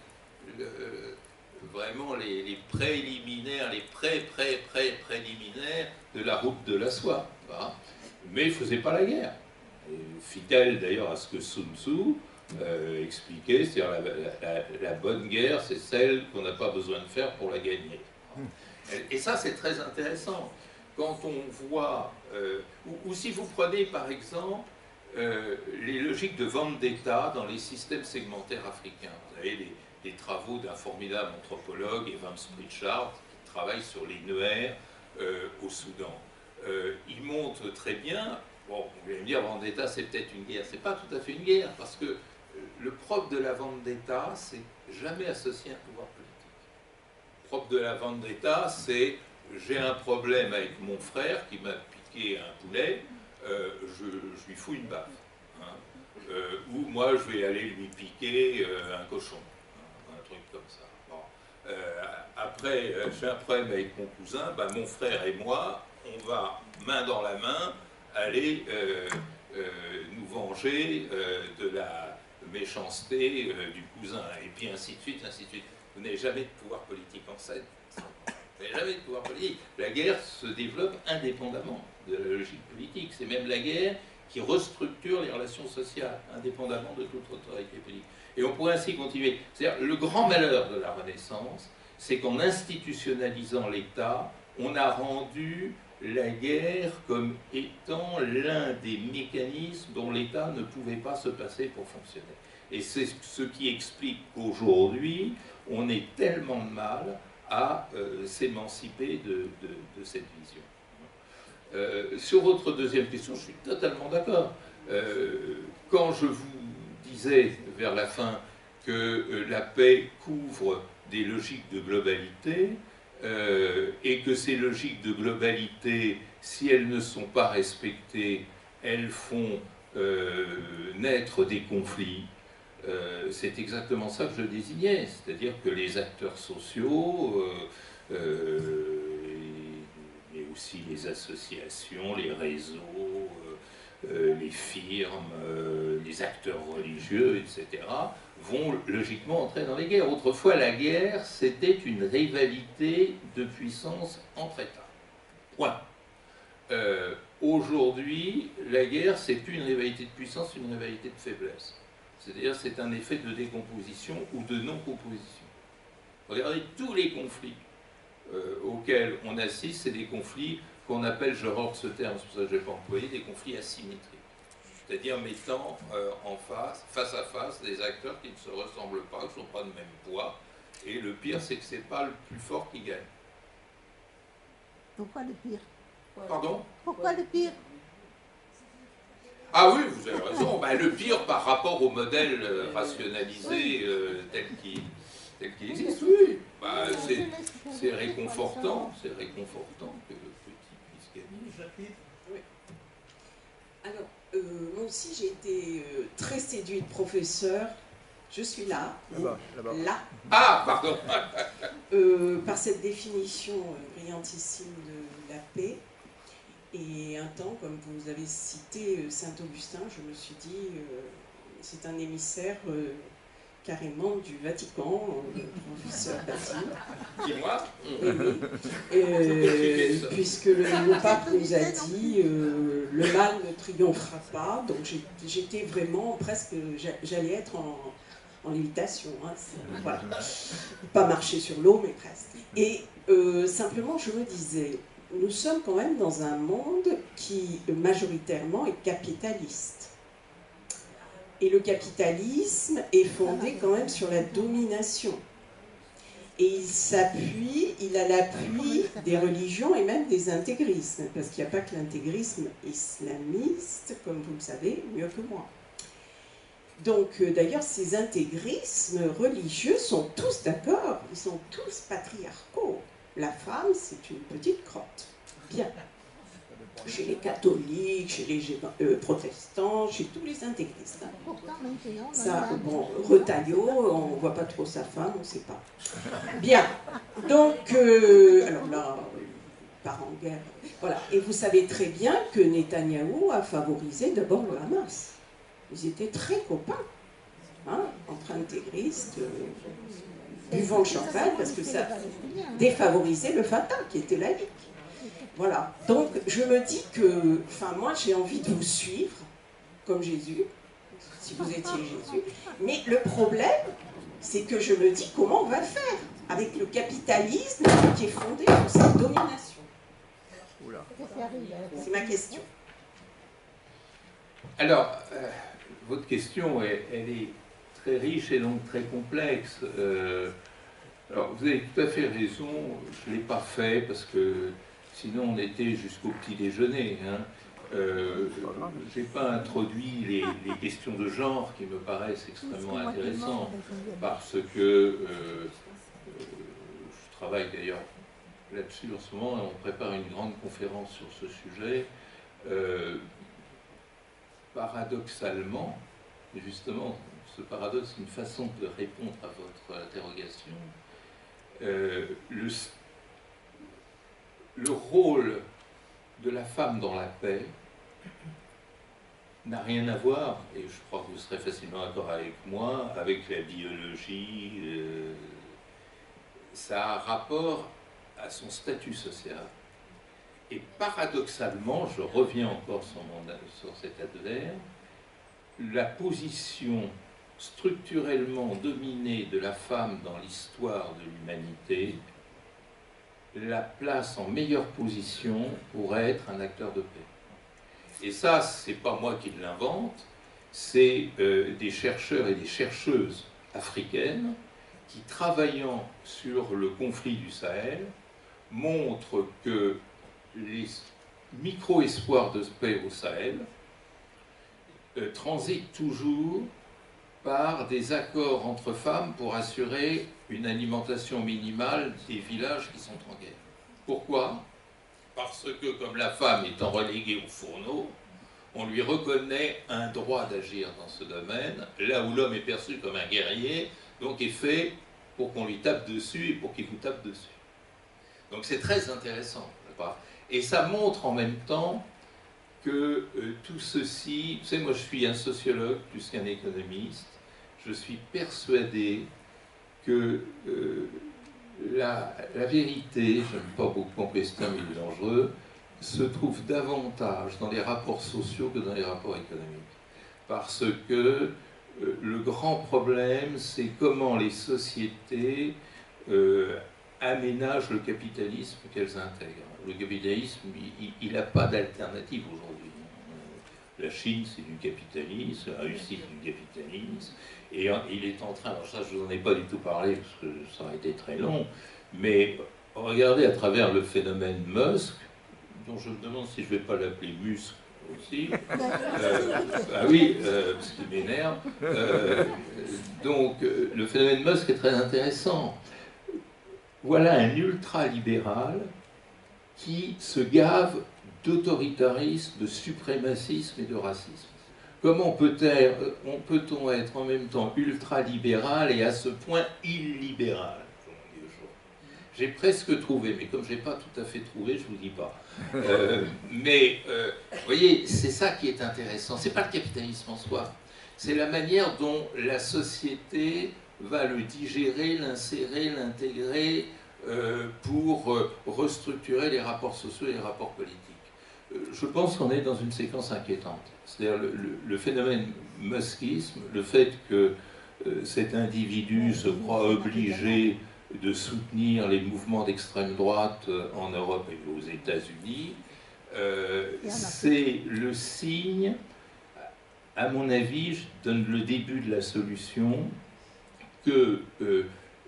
vraiment les préliminaires, les préliminaires de la route de la soie. Hein. Mais il ne faisait pas la guerre. Fidèle d'ailleurs à ce que Sun Tzu expliquait, c'est-à-dire la bonne guerre, c'est celle qu'on n'a pas besoin de faire pour la gagner. Et ça, c'est très intéressant. Quand on voit, ou si vous prenez par exemple les logiques de vendetta dans les systèmes segmentaires africains. Vous avez les travaux d'un formidable anthropologue, Evans Pritchard, qui travaille sur les Nuer au Soudan. Il montre très bien, bon, vous allez me dire, vendetta, c'est peut-être une guerre. C'est pas tout à fait une guerre, parce que le propre de la vendetta, c'est jamais associé à un pouvoir politique. Le propre de la vendetta, c'est j'ai un problème avec mon frère qui m'a piqué un poulet, je lui fous une baffe. Hein. Ou moi, je vais aller lui piquer un cochon. Hein, un truc comme ça. Bon. Après, j'ai un problème avec mon cousin, mon frère et moi, on va, main dans la main, aller nous venger de la méchanceté du cousin, et puis ainsi de suite, ainsi de suite. Vous n'avez jamais de pouvoir politique en scène. Vous n'avez jamais de pouvoir politique. La guerre se développe indépendamment de la logique politique. C'est même la guerre qui restructure les relations sociales, indépendamment de toute autorité politique. Et on pourrait ainsi continuer. C'est-à-dire, le grand malheur de la Renaissance, c'est qu'en institutionnalisant l'État, on a rendu la guerre comme étant l'un des mécanismes dont l'État ne pouvait pas se passer pour fonctionner. Et c'est ce qui explique qu'aujourd'hui, on ait tellement de mal à s'émanciper de cette vision. Sur votre deuxième question, je suis totalement d'accord. Quand je vous disais vers la fin que la paix couvre des logiques de globalité, et que ces logiques de globalité, si elles ne sont pas respectées, elles font naître des conflits. C'est exactement ça que je désignais, c'est-à-dire que les acteurs sociaux, mais aussi les associations, les réseaux, les firmes, les acteurs religieux, etc., vont logiquement entrer dans les guerres. Autrefois, la guerre, c'était une rivalité de puissance entre États. Point. Aujourd'hui, la guerre, c'est plus une rivalité de puissance, c'est une rivalité de faiblesse. C'est-à-dire c'est un effet de décomposition ou de non-composition. Regardez tous les conflits auxquels on assiste, c'est des conflits qu'on appelle, je rentre ce terme, c'est pour ça que je ne vais pas employer, des conflits asymétriques. C'est-à-dire mettant en face à face, des acteurs qui ne se ressemblent pas, qui ne sont pas de même poids. Et le pire, c'est que ce n'est pas le plus fort qui gagne. Pourquoi le pire? Pardon? Pourquoi le pire? Ah oui, vous avez raison. Le pire par rapport au modèle rationalisé tel qu'il existe, oui. C'est réconfortant que le petit puisse gagner. Oui. Alors, moi aussi j'ai été très séduite, professeur. Je suis là, là. Ah, pardon. Par cette définition brillantissime de la paix. Et un temps, comme vous avez cité Saint-Augustin, je me suis dit, c'est un émissaire carrément du Vatican, le professeur Basile. Qui, moi? Oui. Puisque le pape nous a dit, le mal ne triomphera pas, donc j'étais vraiment presque, j'allais être en lévitation, hein, voilà. Pas marcher sur l'eau, mais presque. Et simplement, je me disais, nous sommes quand même dans un monde qui majoritairement est capitaliste. Et le capitalisme est fondé quand même sur la domination. Et il a l'appui des religions et même des intégrismes, parce qu'il n'y a pas que l'intégrisme islamiste, comme vous le savez mieux que moi. Donc, d'ailleurs, ces intégrismes religieux sont tous d'accord, ils sont tous patriarcaux. La femme, c'est une petite crotte. Bien. Chez les catholiques, chez les protestants, chez tous les intégristes. Ça, bon, Retailleau, on ne voit pas trop sa femme, on ne sait pas. Bien. Donc, alors là, part en guerre. Voilà. Et vous savez très bien que Netanyahou a favorisé d'abord le Hamas. Ils étaient très copains, hein, entre intégristes, buvant le champagne, parce que ça défavorisait le Fatah, qui était laïque. Voilà. Donc, je me dis que, enfin, moi, j'ai envie de vous suivre, comme Jésus, si vous étiez Jésus. Mais le problème, c'est que je me dis comment on va faire avec le capitalisme qui est fondé sur cette domination. C'est ma question. Alors, votre question, elle est très riche et donc très complexe. Alors, vous avez tout à fait raison, je ne l'ai pas fait parce que sinon on était jusqu'au petit déjeuner. Hein. Je n'ai pas introduit les questions de genre qui me paraissent extrêmement intéressantes parce que je travaille d'ailleurs là-dessus en ce moment et on prépare une grande conférence sur ce sujet. Paradoxalement, et justement, ce paradoxe est une façon de répondre à votre interrogation, le rôle de la femme dans la paix n'a rien à voir, et je crois que vous serez facilement d'accord avec moi, avec la biologie. Ça a rapport à son statut social. Et paradoxalement, je reviens encore sur cet adverbe, la position structurellement dominée de la femme dans l'histoire de l'humanité la place en meilleure position pour être un acteur de paix. Et ça, c'est pas moi qui l'invente, c'est des chercheurs et des chercheuses africaines qui, travaillant sur le conflit du Sahel, montrent que les micro-espoirs de paix au Sahel transitent toujours par des accords entre femmes pour assurer une alimentation minimale des villages qui sont en guerre. Pourquoi? Parce que, comme la femme étant reléguée au fourneau, on lui reconnaît un droit d'agir dans ce domaine, là où l'homme est perçu comme un guerrier, donc est fait pour qu'on lui tape dessus et pour qu'il vous tape dessus. Donc c'est très intéressant. Et ça montre en même temps que tout ceci... Vous savez, moi je suis un sociologue plus qu'un économiste. Je suis persuadé que la vérité, je n'aime pas beaucoup employer ce terme, il est dangereux, se trouve davantage dans les rapports sociaux que dans les rapports économiques. Parce que le grand problème, c'est comment les sociétés aménagent le capitalisme qu'elles intègrent. Le capitalisme, il n'a pas d'alternative aujourd'hui. La Chine, c'est du capitalisme, la Russie, c'est du capitalisme, et il est en train, alors ça je ne vous en ai pas du tout parlé, parce que ça aurait été très long, mais regardez à travers le phénomène Musk, dont je me demande si je ne vais pas l'appeler Musk aussi, ah oui, parce qu'il m'énerve, donc le phénomène Musk est très intéressant. Voilà un ultra-libéral qui se gave d'autoritarisme, de suprémacisme et de racisme. Comment peut-on être en même temps ultra-libéral et à ce point illibéral? J'ai presque trouvé, mais comme je n'ai pas tout à fait trouvé, je ne vous dis pas. Vous voyez, c'est ça qui est intéressant. Ce n'est pas le capitalisme en soi, c'est la manière dont la société va le digérer, l'insérer, l'intégrer pour restructurer les rapports sociaux et les rapports politiques. Je pense qu'on est dans une séquence inquiétante. C'est-à-dire le phénomène muskisme, le fait que cet individu se croit obligé de soutenir les mouvements d'extrême droite en Europe et aux États-Unis, c'est le signe, à mon avis, je donne le début de la solution, que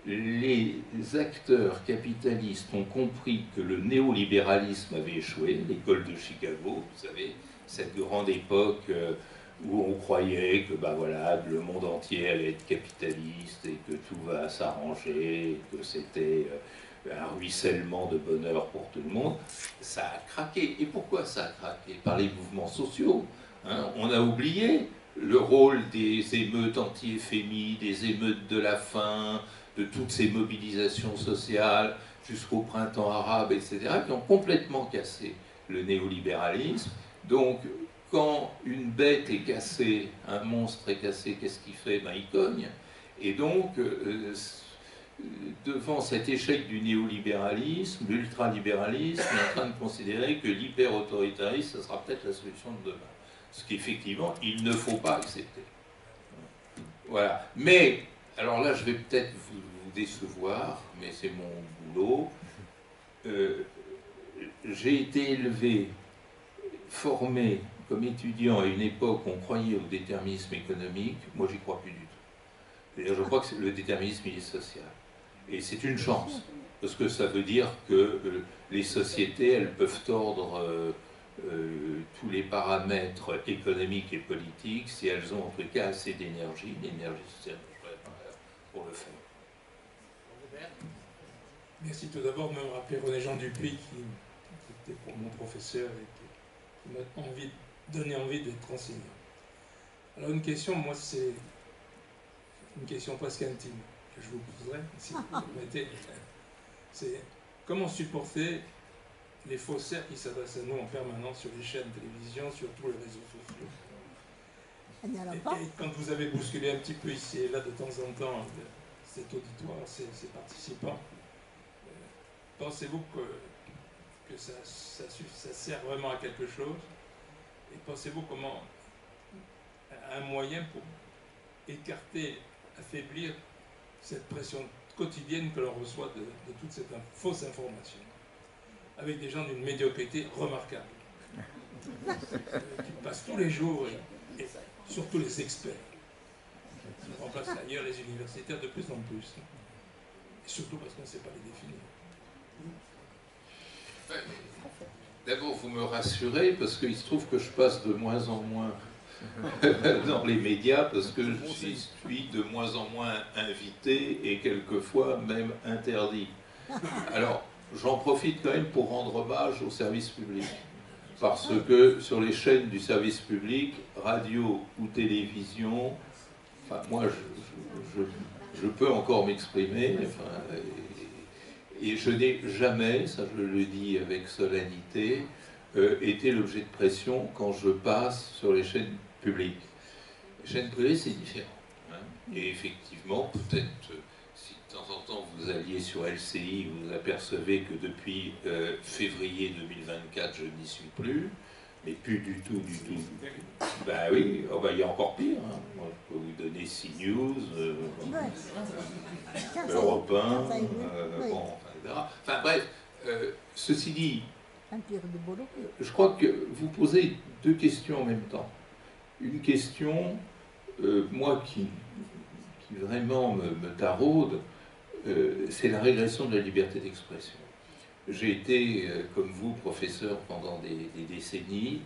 les acteurs capitalistes ont compris que le néolibéralisme avait échoué, l'école de Chicago, vous savez, cette grande époque où on croyait que bah voilà, le monde entier allait être capitaliste et que tout va s'arranger, que c'était un ruissellement de bonheur pour tout le monde, ça a craqué. Et pourquoi ça a craqué? Par les mouvements sociaux. Hein. On a oublié le rôle des émeutes anti-FMI, des émeutes de la faim, de toutes ces mobilisations sociales jusqu'au printemps arabe, etc., qui ont complètement cassé le néolibéralisme. Donc, quand une bête est cassée, un monstre est cassé, qu'est-ce qu'il fait? Ben, il cogne. Et donc, devant cet échec du néolibéralisme, l'ultralibéralisme est en train de considérer que l'hyper-autoritarisme, ce sera peut-être la solution de demain. Ce qu'effectivement, il ne faut pas accepter. Voilà. Mais, alors là, je vais peut-être vous décevoir, mais c'est mon boulot. J'ai été élevé, formé comme étudiant à une époque où on croyait au déterminisme économique. Moi, j'y crois plus du tout. C'est-à-dire, je crois que le déterminisme, il est social. Et c'est une chance, parce que ça veut dire que les sociétés, elles peuvent tordre tous les paramètres économiques et politiques si elles ont en tout cas assez d'énergie, l'énergie sociale pour le faire. Merci tout d'abord de me rappeler René Jean Dupuy, qui était pour mon professeur et qui m'a donné envie d'être enseignant. Alors une question, moi c'est une question presque intime que je vous poserai, si vous permettez. C'est comment supporter les faussaires qui s'adressent à nous en permanence sur les chaînes de télévision, sur tous les réseaux sociaux. Et quand vous avez bousculé un petit peu ici et là de temps en temps cet auditoire, ces participants, pensez-vous que ça sert vraiment à quelque chose? Et pensez-vous comment un moyen pour écarter, affaiblir cette pression quotidienne que l'on reçoit de toute cette fausse information, avec des gens d'une médiocrité remarquable, qui passent tous les jours, et surtout les experts, qui remplacent d'ailleurs les universitaires de plus en plus, et surtout parce qu'on ne sait pas les définir. D'abord, vous me rassurez, parce qu'il se trouve que je passe de moins en moins dans les médias, parce que je suis de moins en moins invité et quelquefois même interdit. Alors, j'en profite quand même pour rendre hommage au service public, parce que sur les chaînes du service public, radio ou télévision, enfin, moi, je peux encore m'exprimer, enfin, et je n'ai jamais, ça je le dis avec solennité, été l'objet de pression quand je passe sur les chaînes publiques. Les chaînes privées, c'est différent. Hein. Et effectivement, peut-être, si de temps en temps vous alliez sur LCI, vous apercevez que depuis février 2024, je n'y suis plus, mais plus du tout, du tout. Ben oui, oh ben, il y a encore pire. Hein. Moi, je peux vous donner CNews, Europe 1, bon, enfin bref, ceci dit, je crois que vous posez deux questions en même temps. Une question, moi, qui vraiment me taraude, c'est la régression de la liberté d'expression. J'ai été, comme vous, professeur pendant des décennies.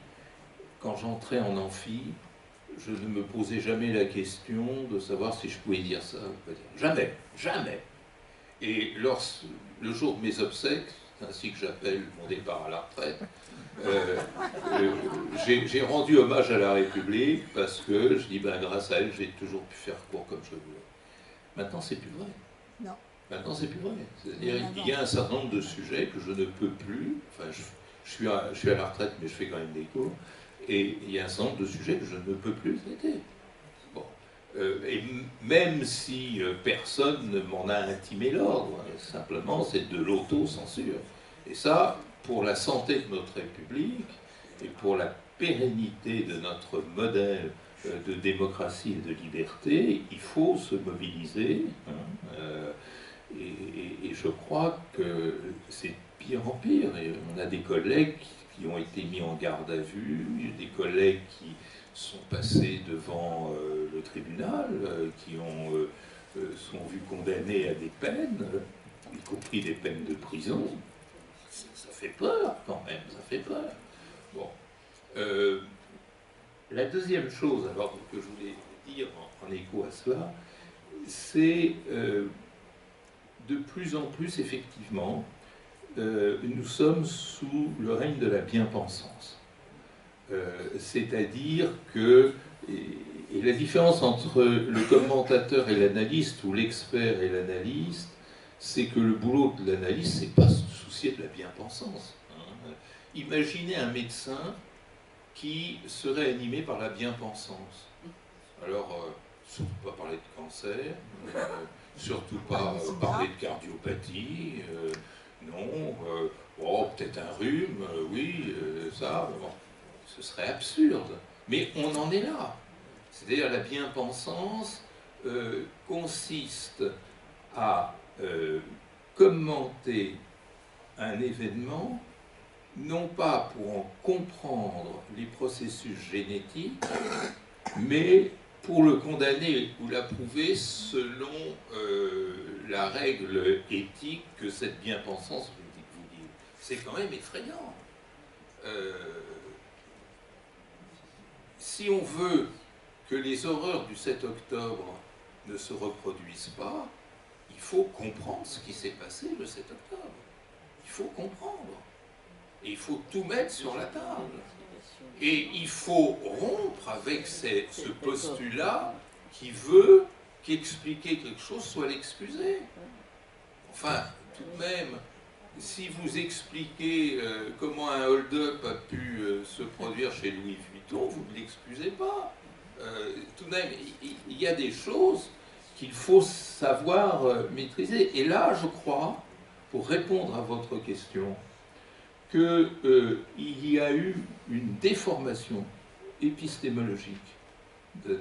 Quand j'entrais en amphi, je ne me posais jamais la question de savoir si je pouvais dire ça ou pas dire. Jamais, jamais. Et le jour de mes obsèques, ainsi que j'appelle mon départ à la retraite, j'ai rendu hommage à la République parce que je dis, ben, grâce à elle, j'ai toujours pu faire court comme je voulais. Maintenant, c'est plus vrai. Non. Maintenant, c'est plus vrai. C'est-à-dire, il y a un certain nombre de sujets que je ne peux plus. Enfin, je suis à la retraite, mais je fais quand même des cours. Et il y a un certain nombre de sujets que je ne peux plus traiter. Bon. Et même si personne ne m'en a intimé l'ordre, simplement, c'est de l'autocensure. Et ça, pour la santé de notre République et pour la pérennité de notre modèle de démocratie et de liberté, il faut se mobiliser. Et je crois que c'est pire en pire. Et on a des collègues qui ont été mis en garde à vue, des collègues qui sont passés devant le tribunal, qui ont sont vus condamnés à des peines, y compris des peines de prison. Ça fait peur quand même, ça fait peur. Bon. La deuxième chose alors que je voulais dire en écho à cela, c'est de plus en plus effectivement, nous sommes sous le règne de la bien-pensance. C'est-à-dire que, et la différence entre le commentateur et l'analyste, ou l'expert et l'analyste, c'est que le boulot de l'analyste, c'est pas se soucier de la bien-pensance. Hein. Imaginez un médecin qui serait animé par la bien-pensance. Alors, surtout pas parler de cancer, surtout pas parler de cardiopathie, non, oh, peut-être un rhume, oui, ça, bon, ce serait absurde. Mais on en est là. C'est-à-dire la bien-pensance consiste à commenter un événement, non pas pour en comprendre les processus génétiques, mais pour le condamner ou l'approuver selon la règle éthique que cette bien-pensance vous dit. C'est quand même effrayant. Si on veut que les horreurs du 7 octobre ne se reproduisent pas, il faut comprendre ce qui s'est passé le 7 octobre. Il faut comprendre. Et il faut tout mettre sur la table. Et il faut rompre avec ce postulat qui veut qu'expliquer quelque chose soit l'excuser. Enfin, tout de même, si vous expliquez comment un hold-up a pu se produire chez Louis Vuitton, vous ne l'excusez pas. Tout de même, il y a des choses qu'il faut savoir maîtriser. Et là, je crois, pour répondre à votre question, qu'il y a eu une déformation épistémologique de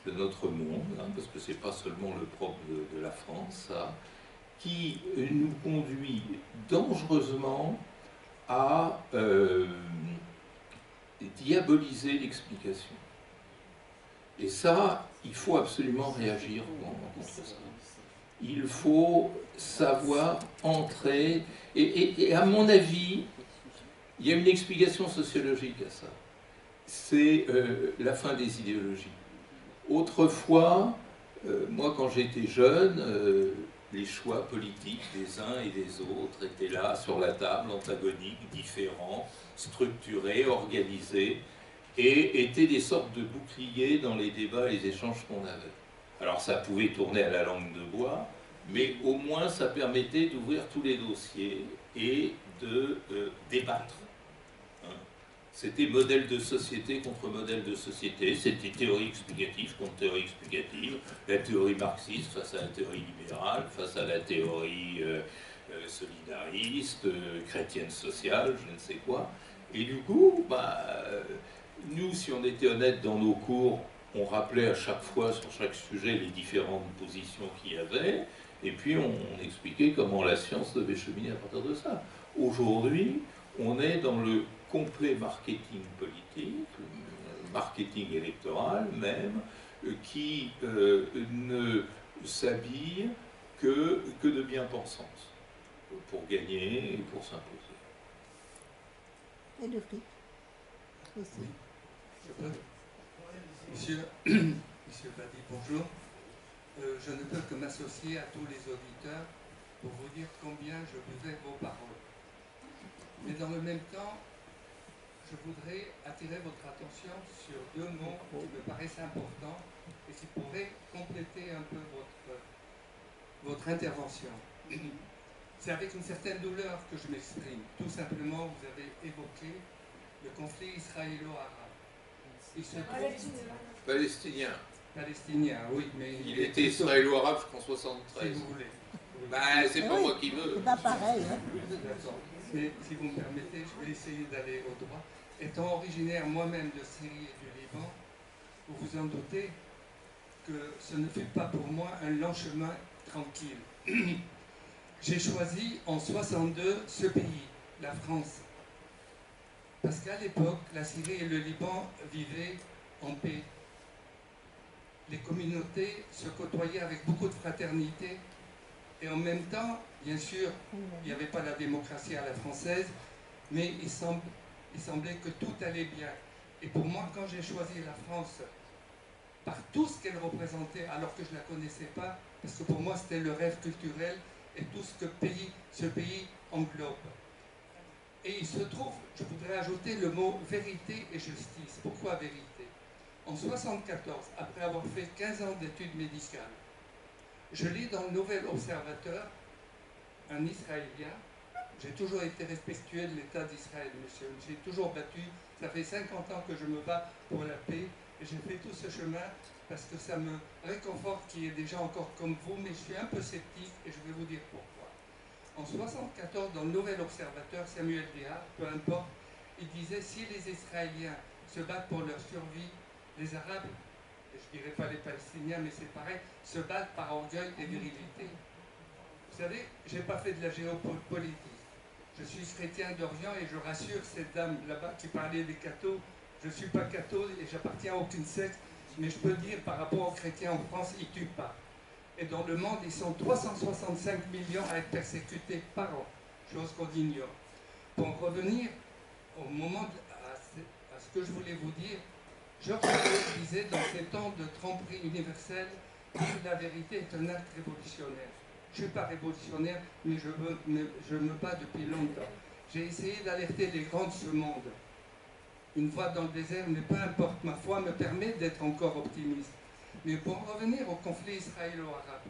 notre monde, hein, parce que ce n'est pas seulement le propre de la France, ça, qui nous conduit dangereusement à diaboliser l'explication. Et ça, il faut absolument réagir contre ça. Il faut savoir entrer, et à mon avis, il y a une explication sociologique à ça. C'est la fin des idéologies. Autrefois, moi quand j'étais jeune, les choix politiques des uns et des autres étaient là, sur la table, antagoniques, différents, structurés, organisés, et étaient des sortes de boucliers dans les débats et les échanges qu'on avait. Alors ça pouvait tourner à la langue de bois, mais au moins ça permettait d'ouvrir tous les dossiers et de débattre. Hein. C'était modèle de société contre modèle de société, c'était théorie explicative contre théorie explicative, la théorie marxiste face à la théorie libérale, face à la théorie solidariste, chrétienne sociale, je ne sais quoi. Et du coup, nous, si on était honnête dans nos cours, on rappelait à chaque fois, sur chaque sujet, les différentes positions qu'il y avait, et puis on expliquait comment la science devait cheminer à partir de ça. Aujourd'hui, on est dans le complet marketing politique, le marketing électoral même, qui ne s'habille que de bien-pensance, pour gagner et pour s'imposer. Et le fric aussi. Monsieur Badi, bonjour. Je ne peux que m'associer à tous les auditeurs pour vous dire combien je buvais vos paroles. Mais dans le même temps, je voudrais attirer votre attention sur deux mots qui me paraissent importants et qui pourraient compléter un peu votre intervention. C'est avec une certaine douleur que je m'exprime. Tout simplement, vous avez évoqué le conflit israélo-arabe. Palestinien. Palestinien, oui, mais... Il était israélo-arabe jusqu'en 73. Si vous voulez. C'est pas moi qui veux. C'est pas pareil. Hein. D'accord. Mais si vous me permettez, je vais essayer d'aller au droit. Étant originaire moi-même de Syrie et du Liban, vous vous en doutez que ce ne fut pas pour moi un long chemin tranquille. J'ai choisi en 62 ce pays, la France. Parce qu'à l'époque, la Syrie et le Liban vivaient en paix. les communautés se côtoyaient avec beaucoup de fraternité. Et en même temps, bien sûr, il n'y avait pas la démocratie à la française, mais il semblait que tout allait bien. Et pour moi, quand j'ai choisi la France, par tout ce qu'elle représentait, alors que je ne la connaissais pas, parce que pour moi c'était le rêve culturel et tout ce que ce pays englobe. Et il se trouve, je voudrais ajouter le mot vérité et justice. Pourquoi vérité? En 1974, après avoir fait 15 ans d'études médicales, je lis dans le Nouvel Observateur un Israélien. J'ai toujours été respectueux de l'État d'Israël, monsieur. J'ai toujours battu. Ça fait 50 ans que je me bats pour la paix. Et j'ai fait tout ce chemin parce que ça me réconforte qu'il y ait des gens encore comme vous, mais je suis un peu sceptique et je vais vous dire pourquoi. En 1974, dans le Nouvel Observateur, Samuel Dehar, peu importe, il disait si les Israéliens se battent pour leur survie, les Arabes, et je ne dirais pas les Palestiniens, mais c'est pareil, se battent par orgueil et virilité. Vous savez, je n'ai pas fait de la géopolitique. Je suis chrétien d'Orient et je rassure cette dame là-bas qui parlait des cathos. Je ne suis pas catho et j'appartiens à aucune secte, mais je peux dire par rapport aux chrétiens en France, ils ne tuent pas. Et dans le monde, ils sont 365 millions à être persécutés par an, chose qu'on ignore. Pour revenir au moment à ce que je voulais vous dire, Georges Orwell disait dans ces temps de tromperie universelle, la vérité est un acte révolutionnaire. Je ne suis pas révolutionnaire, mais je me bats depuis longtemps. J'ai essayé d'alerter les grands de ce monde. Une voix dans le désert, mais peu importe, ma foi me permet d'être encore optimiste. Mais pour en revenir au conflit israélo-arabe,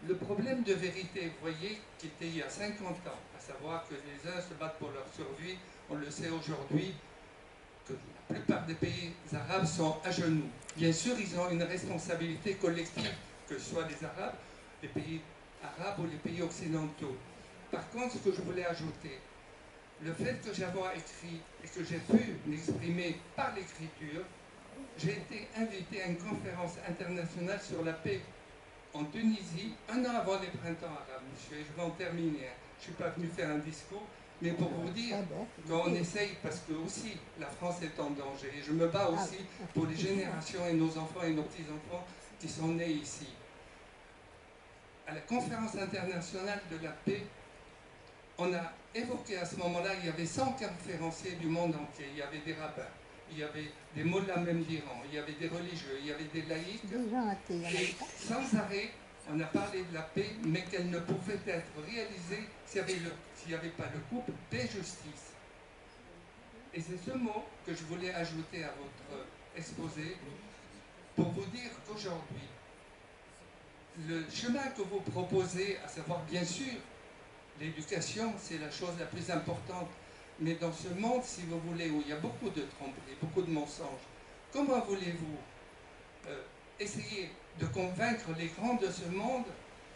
le problème de vérité, vous voyez, qui était il y a 50 ans, à savoir que les uns se battent pour leur survie, on le sait aujourd'hui, que la plupart des pays arabes sont à genoux. Bien sûr, ils ont une responsabilité collective, que ce soit les Arabes, les pays arabes ou les pays occidentaux. Par contre, ce que je voulais ajouter, le fait que j'avais écrit et que j'ai pu m'exprimer par l'écriture, j'ai été invité à une conférence internationale sur la paix en Tunisie, un an avant les printemps arabes, monsieur, et je vais en terminer. Je ne suis pas venu faire un discours, mais pour vous dire qu'on essaye, parce que aussi la France est en danger, et je me bats aussi pour les générations et nos enfants et nos petits-enfants qui sont nés ici. À la conférence internationale de la paix, on a évoqué à ce moment-là, il y avait 100 conférenciers du monde entier, il y avait des rabbins, il y avait des mollahs même d'Iran, il y avait des religieux, il y avait des laïcs, et sans arrêt, on a parlé de la paix, mais qu'elle ne pouvait être réalisée s'il n'y avait pas le couple paix-justice. Et c'est ce mot que je voulais ajouter à votre exposé pour vous dire qu'aujourd'hui, le chemin que vous proposez, à savoir bien sûr, l'éducation, c'est la chose la plus importante, mais dans ce monde, si vous voulez, où il y a beaucoup de tromperies, beaucoup de mensonges, comment voulez-vous essayer de convaincre les grands de ce monde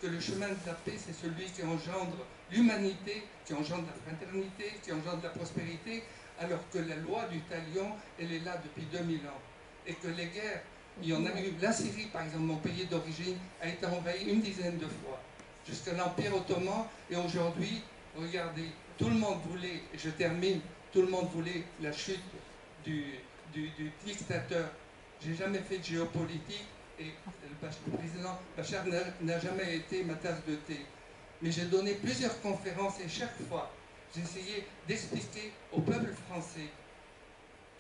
que le chemin de la paix, c'est celui qui engendre l'humanité, qui engendre la fraternité, qui engendre la prospérité, alors que la loi du talion, elle est là depuis 2000 ans. Et que les guerres, il y en a eu, la Syrie par exemple, mon pays d'origine, a été envahie une dizaine de fois, jusqu'à l'Empire ottoman, et aujourd'hui, regardez, tout le monde voulait, et je termine, tout le monde voulait la chute du dictateur. J'ai jamais fait de géopolitique, et le président Bachar n'a jamais été ma tasse de thé. Mais j'ai donné plusieurs conférences, et chaque fois, j'essayais d'expliquer au peuple français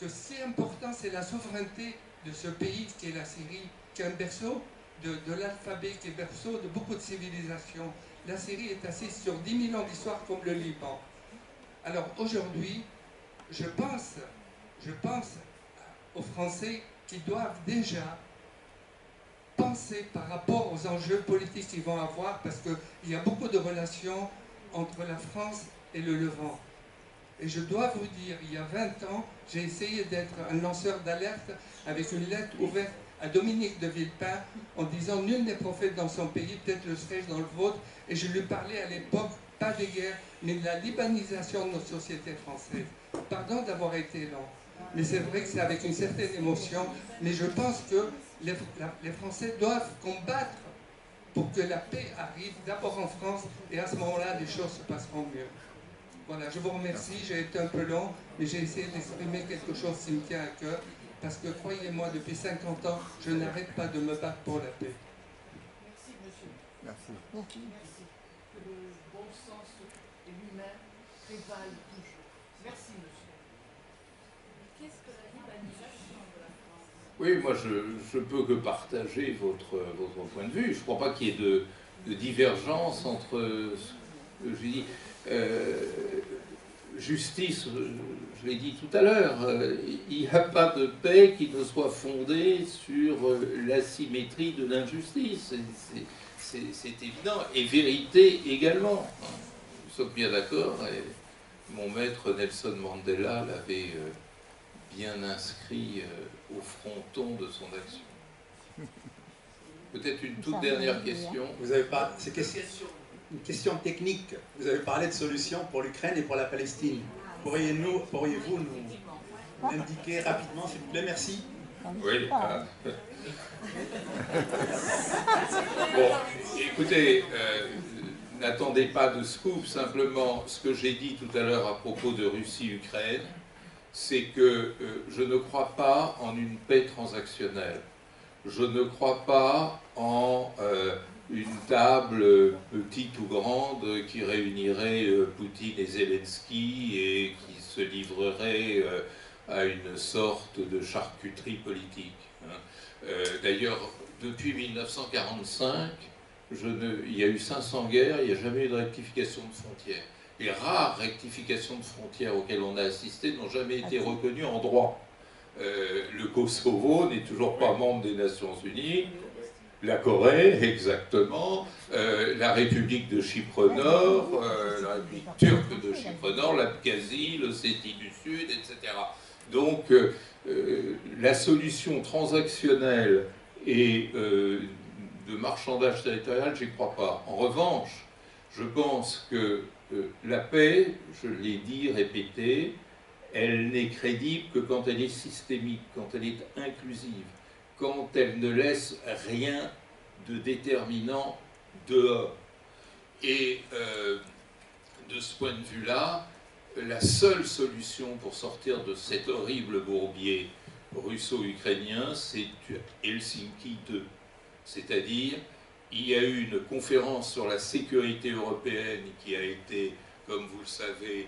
que ce qui est important, c'est la souveraineté de ce pays qui est la Syrie, qui est un berceau de l'alphabet, qui est berceau de beaucoup de civilisations. La Syrie est assise sur 10 000 ans d'histoire comme le Liban. Alors aujourd'hui, je pense aux Français qui doivent déjà penser par rapport aux enjeux politiques qu'ils vont avoir, parce qu'il y a beaucoup de relations entre la France et le Levant. Et je dois vous dire, il y a 20 ans, j'ai essayé d'être un lanceur d'alerte avec une lettre ouverte à Dominique de Villepin en disant « Nul n'est prophète dans son pays, peut-être le serais-je dans le vôtre ». Et je lui parlais à l'époque, pas des guerres, mais de la libanisation de notre société française. Pardon d'avoir été lent, mais c'est vrai que c'est avec une certaine émotion. Mais je pense que les Français doivent combattre pour que la paix arrive d'abord en France, et à ce moment-là, les choses se passeront mieux. Voilà, je vous remercie, j'ai été un peu long, mais j'ai essayé d'exprimer quelque chose qui me tient à cœur. Parce que croyez-moi, depuis 50 ans, je n'arrête pas de me battre pour la paix. Merci, monsieur. Merci. Merci. Que le bon sens et l'humain prévalent toujours. Merci, monsieur. Qu'est-ce que la libanisation de la France? Oui, moi je peux que partager votre point de vue. Je ne crois pas qu'il y ait de divergence entre ce que j'ai dit. Justice, je l'ai dit tout à l'heure, il n'y a pas de paix qui ne soit fondée sur l'asymétrie de l'injustice. C'est évident. Et vérité également. Nous sommes bien d'accord. Et mon maître Nelson Mandela l'avait bien inscrit au fronton de son action. Peut-être une toute dernière question. Vous avez pas, c'est une question technique. Vous avez parlé de solutions pour l'Ukraine et pour la Palestine. Pourriez-vous nous indiquer rapidement, s'il vous plaît? Merci. Oui. Bon, écoutez, n'attendez pas de scoop. Simplement, ce que j'ai dit tout à l'heure à propos de Russie-Ukraine, c'est que je ne crois pas en une paix transactionnelle. Je ne crois pas en une table petite ou grande qui réunirait Poutine et Zelensky et qui se livrerait à une sorte de charcuterie politique. D'ailleurs, depuis 1945, il y a eu 500 guerres, il n'y a jamais eu de rectification de frontières. Les rares rectifications de frontières auxquelles on a assisté n'ont jamais été reconnues en droit. Le Kosovo n'est toujours pas membre des Nations Unies, la Corée, exactement, la République de Chypre Nord, la République turque de Chypre Nord, l'Abkhazie, l'Ossétie du Sud, etc. Donc, la solution transactionnelle et de marchandage territorial, j'y crois pas. En revanche, je pense que la paix, je l'ai dit, répété, elle n'est crédible que quand elle est systémique, quand elle est inclusive, quand elle ne laisse rien de déterminant dehors. Et de ce point de vue-là, la seule solution pour sortir de cet horrible bourbier russo-ukrainien, c'est Helsinki 2. C'est-à-dire, il y a eu une conférence sur la sécurité européenne qui a été, comme vous le savez,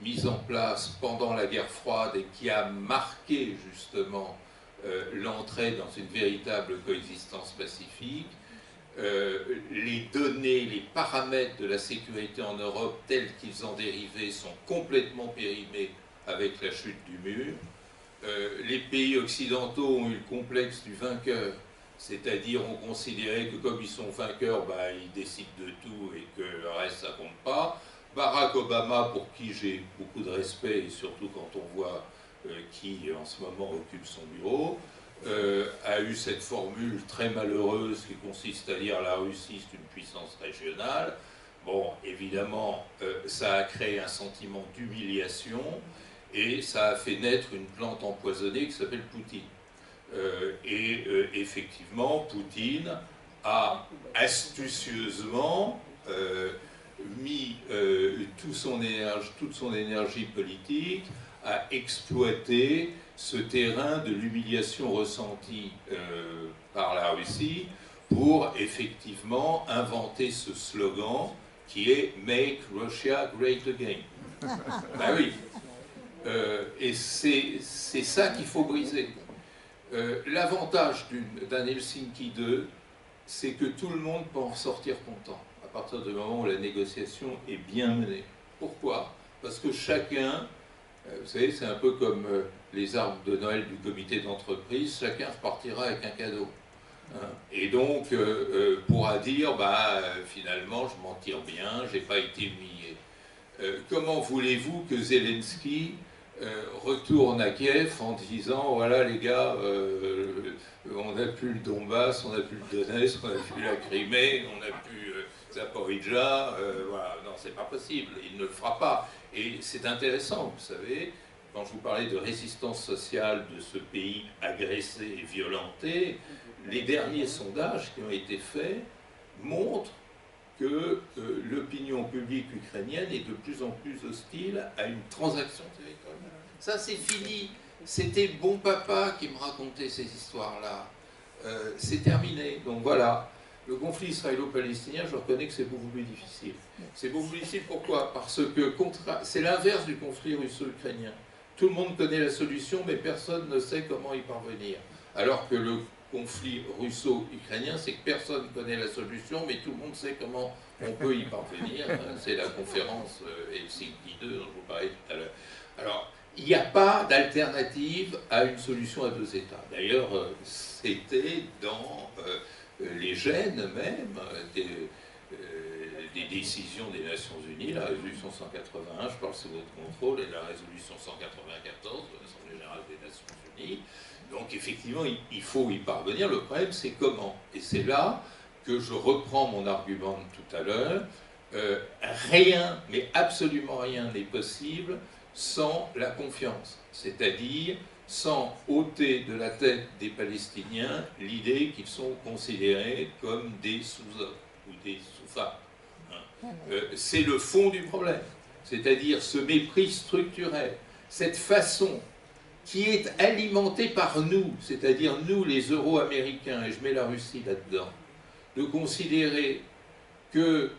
mise en place pendant la guerre froide et qui a marqué justement l'entrée dans une véritable coexistence pacifique. Les données, les paramètres de la sécurité en Europe tels qu'ils en dérivaient sont complètement périmés avec la chute du mur. Les pays occidentaux ont eu le complexe du vainqueur, c'est-à-dire ont considéré que comme ils sont vainqueurs, bah, ils décident de tout et que le reste ça compte pas. Barack Obama, pour qui j'ai beaucoup de respect, et surtout quand on voit qui en ce moment occupe son bureau, a eu cette formule très malheureuse qui consiste à dire la Russie c'est une puissance régionale. Bon, évidemment, ça a créé un sentiment d'humiliation et ça a fait naître une plante empoisonnée qui s'appelle Poutine. Effectivement, Poutine a astucieusement mis toute son énergie politique à exploiter ce terrain de l'humiliation ressentie par la Russie pour effectivement inventer ce slogan qui est « Make Russia Great Again ». Ben oui. Et c'est ça qu'il faut briser. L'avantage d'un Helsinki 2, c'est que tout le monde peut en sortir content à partir du moment où la négociation est bien menée. Pourquoi? Parce que chacun, vous savez, c'est un peu comme les arbres de Noël du comité d'entreprise, chacun repartira avec un cadeau. Hein? Et donc, pourra dire, bah, finalement, je m'en tire bien, j'ai pas été humilié. Comment voulez-vous que Zelensky retourne à Kiev en disant, voilà les gars, on n'a plus le Donbass, on n'a plus le Donetsk, on n'a plus la Crimée, on n'a plus Zaporizhzhia, voilà, non, c'est pas possible, il ne le fera pas. Et c'est intéressant, vous savez, quand je vous parlais de résistance sociale de ce pays agressé et violenté, les derniers sondages qui ont été faits montrent que l'opinion publique ukrainienne est de plus en plus hostile à une transaction territoriale. Ça, c'est fini. C'était bon papa qui me racontait ces histoires-là. C'est terminé. Donc voilà. Le conflit israélo-palestinien, je reconnais que c'est beaucoup plus difficile. C'est beaucoup plus difficile, pourquoi? Parce que c'est l'inverse du conflit russo-ukrainien. Tout le monde connaît la solution, mais personne ne sait comment y parvenir. Alors que le conflit russo-ukrainien, c'est que personne ne connaît la solution, mais tout le monde sait comment on peut y parvenir. C'est la conférence Helsinki 2 dont je vous parlais tout à l'heure. Alors, il n'y a pas d'alternative à une solution à deux États. D'ailleurs, c'était dans les gènes même des décisions des Nations Unies, la résolution 181, je parle sous votre contrôle, et la résolution 194 de l'Assemblée Générale des Nations Unies. Donc effectivement, il faut y parvenir. Le problème, c'est comment. Et c'est là que je reprends mon argument de tout à l'heure. Rien, mais absolument rien n'est possible sans la confiance. C'est-à-dire sans ôter de la tête des Palestiniens l'idée qu'ils sont considérés comme des sous-hommes ou des sous-femmes. C'est le fond du problème. C'est-à-dire ce mépris structurel, cette façon qui est alimentée par nous, c'est-à-dire nous les Euro-Américains, et je mets la Russie là-dedans, de considérer que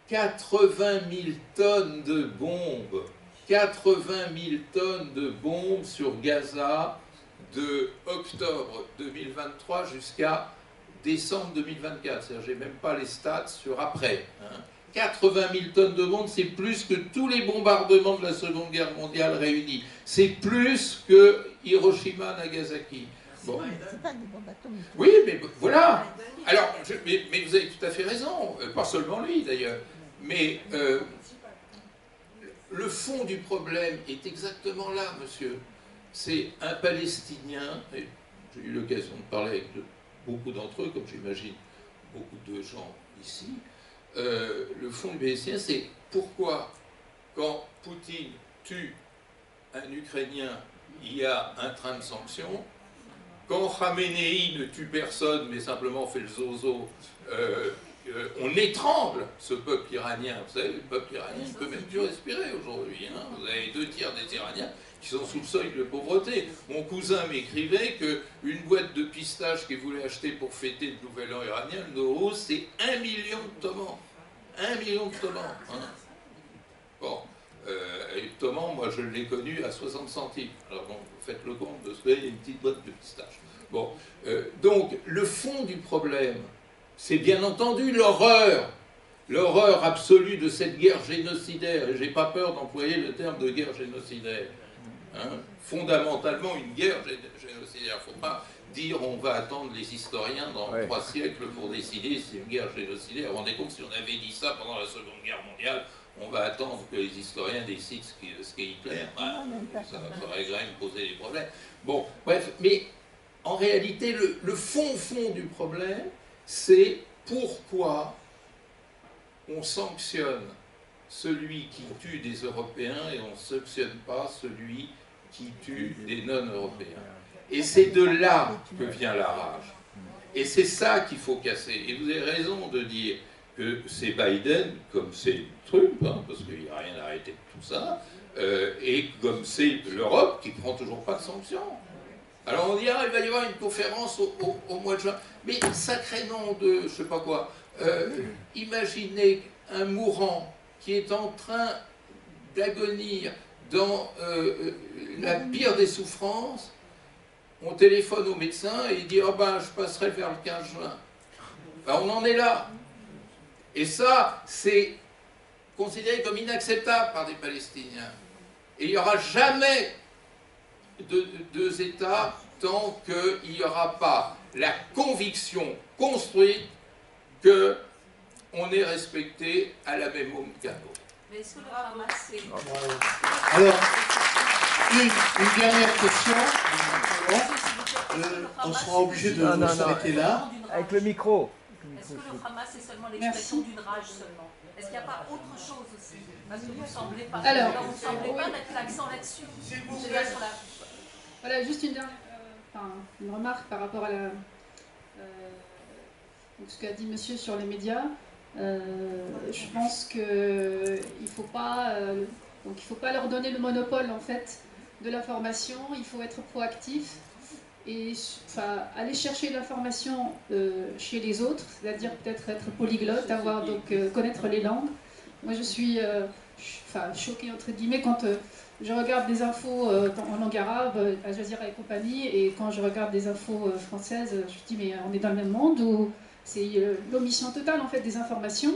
80 000 tonnes de bombes, 80 000 tonnes de bombes sur Gaza de octobre 2023 jusqu'à décembre 2024. C'est-à-dire, j'ai même pas les stats sur après. 80 000 tonnes de bombes, c'est plus que tous les bombardements de la Seconde Guerre mondiale réunis. C'est plus que Hiroshima, Nagasaki. Bon. C'est pas des bombes atomiques. Oui, mais voilà. Alors, mais vous avez tout à fait raison. Pas seulement lui, d'ailleurs. Mais le fond du problème est exactement là, monsieur. C'est un Palestinien, et j'ai eu l'occasion de parler avec beaucoup d'entre eux, comme j'imagine beaucoup de gens ici. Le fond du Palestinien, c'est pourquoi, quand Poutine tue un Ukrainien, il y a un train de sanctions. Quand Khamenei ne tue personne, mais simplement fait le zozo, on étrangle ce peuple iranien. Vous savez, le peuple iranien ne peut même plus respirer aujourd'hui. Hein. Vous avez 2 tiers des Iraniens qui sont sous le seuil de pauvreté. Mon cousin m'écrivait qu'une boîte de pistaches qu'il voulait acheter pour fêter le nouvel an iranien, le Nowruz, c'est 1 million de tomans. 1 million de tomans. Hein. Bon. Et le toman, moi je l'ai connu à 60 centimes. Alors bon, faites le compte de ce qu'il y a une petite boîte de pistaches. Bon. Donc, le fond du problème, c'est bien entendu l'horreur absolue de cette guerre génocidaire, et j'ai pas peur d'employer le terme de guerre génocidaire. Hein, fondamentalement une guerre génocidaire. Il ne faut pas dire on va attendre les historiens dans 3 siècles pour décider si c'est une guerre génocidaire. Vous vous rendez compte, si on avait dit ça pendant la Seconde Guerre mondiale, on va attendre que les historiens décident ce qu'est Hitler. Ça aurait quand même posé des problèmes. Bon, bref, mais en réalité, le fond du problème, c'est pourquoi on sanctionne celui qui tue des Européens et on ne sanctionne pas celui qui tue des non-Européens. Et c'est de là que vient la rage. Et c'est ça qu'il faut casser. Et vous avez raison de dire que c'est Biden, comme c'est Trump, hein, parce qu'il n'y a rien arrêté de tout ça, et comme c'est l'Europe qui ne prend toujours pas de sanctions. Alors on dit, ah, il va y avoir une conférence au mois de juin. Mais sacré nom de, je sais pas quoi, imaginez un mourant qui est en train d'agonir dans la pire des souffrances, on téléphone au médecin et il dit, oh ben, je passerai vers le 15 juin. Ben, on en est là. Et ça, c'est considéré comme inacceptable par des Palestiniens. Et il n'y aura jamais de 2 États tant qu'il n'y aura pas la conviction construite qu'on est respecté à la même homme qu'un autre. Mais est-ce que le Hamas, c'est... Alors, une dernière question. On sera obligé de s'arrêter là. Avec le micro. Est-ce que le Hamas est seulement l'expression d'une rage seulement? Est-ce qu'il n'y a pas autre chose aussi? Parce que vous ne semblez pas, vous semblez pas mettre l'accent là-dessus. Voilà, juste une remarque par rapport à ce qu'a dit monsieur sur les médias. Je pense qu'il ne faut pas Donc il ne faut pas leur donner le monopole en fait de l'information, il faut être proactif et enfin, aller chercher l'information chez les autres, c'est-à-dire peut-être être polyglotte, connaître les langues. Moi je suis choquée entre guillemets quand je regarde des infos en langue arabe, Al Jazeera et compagnie, et quand je regarde des infos françaises, je me dis mais on est dans le même monde où c'est l'omission totale en fait des informations.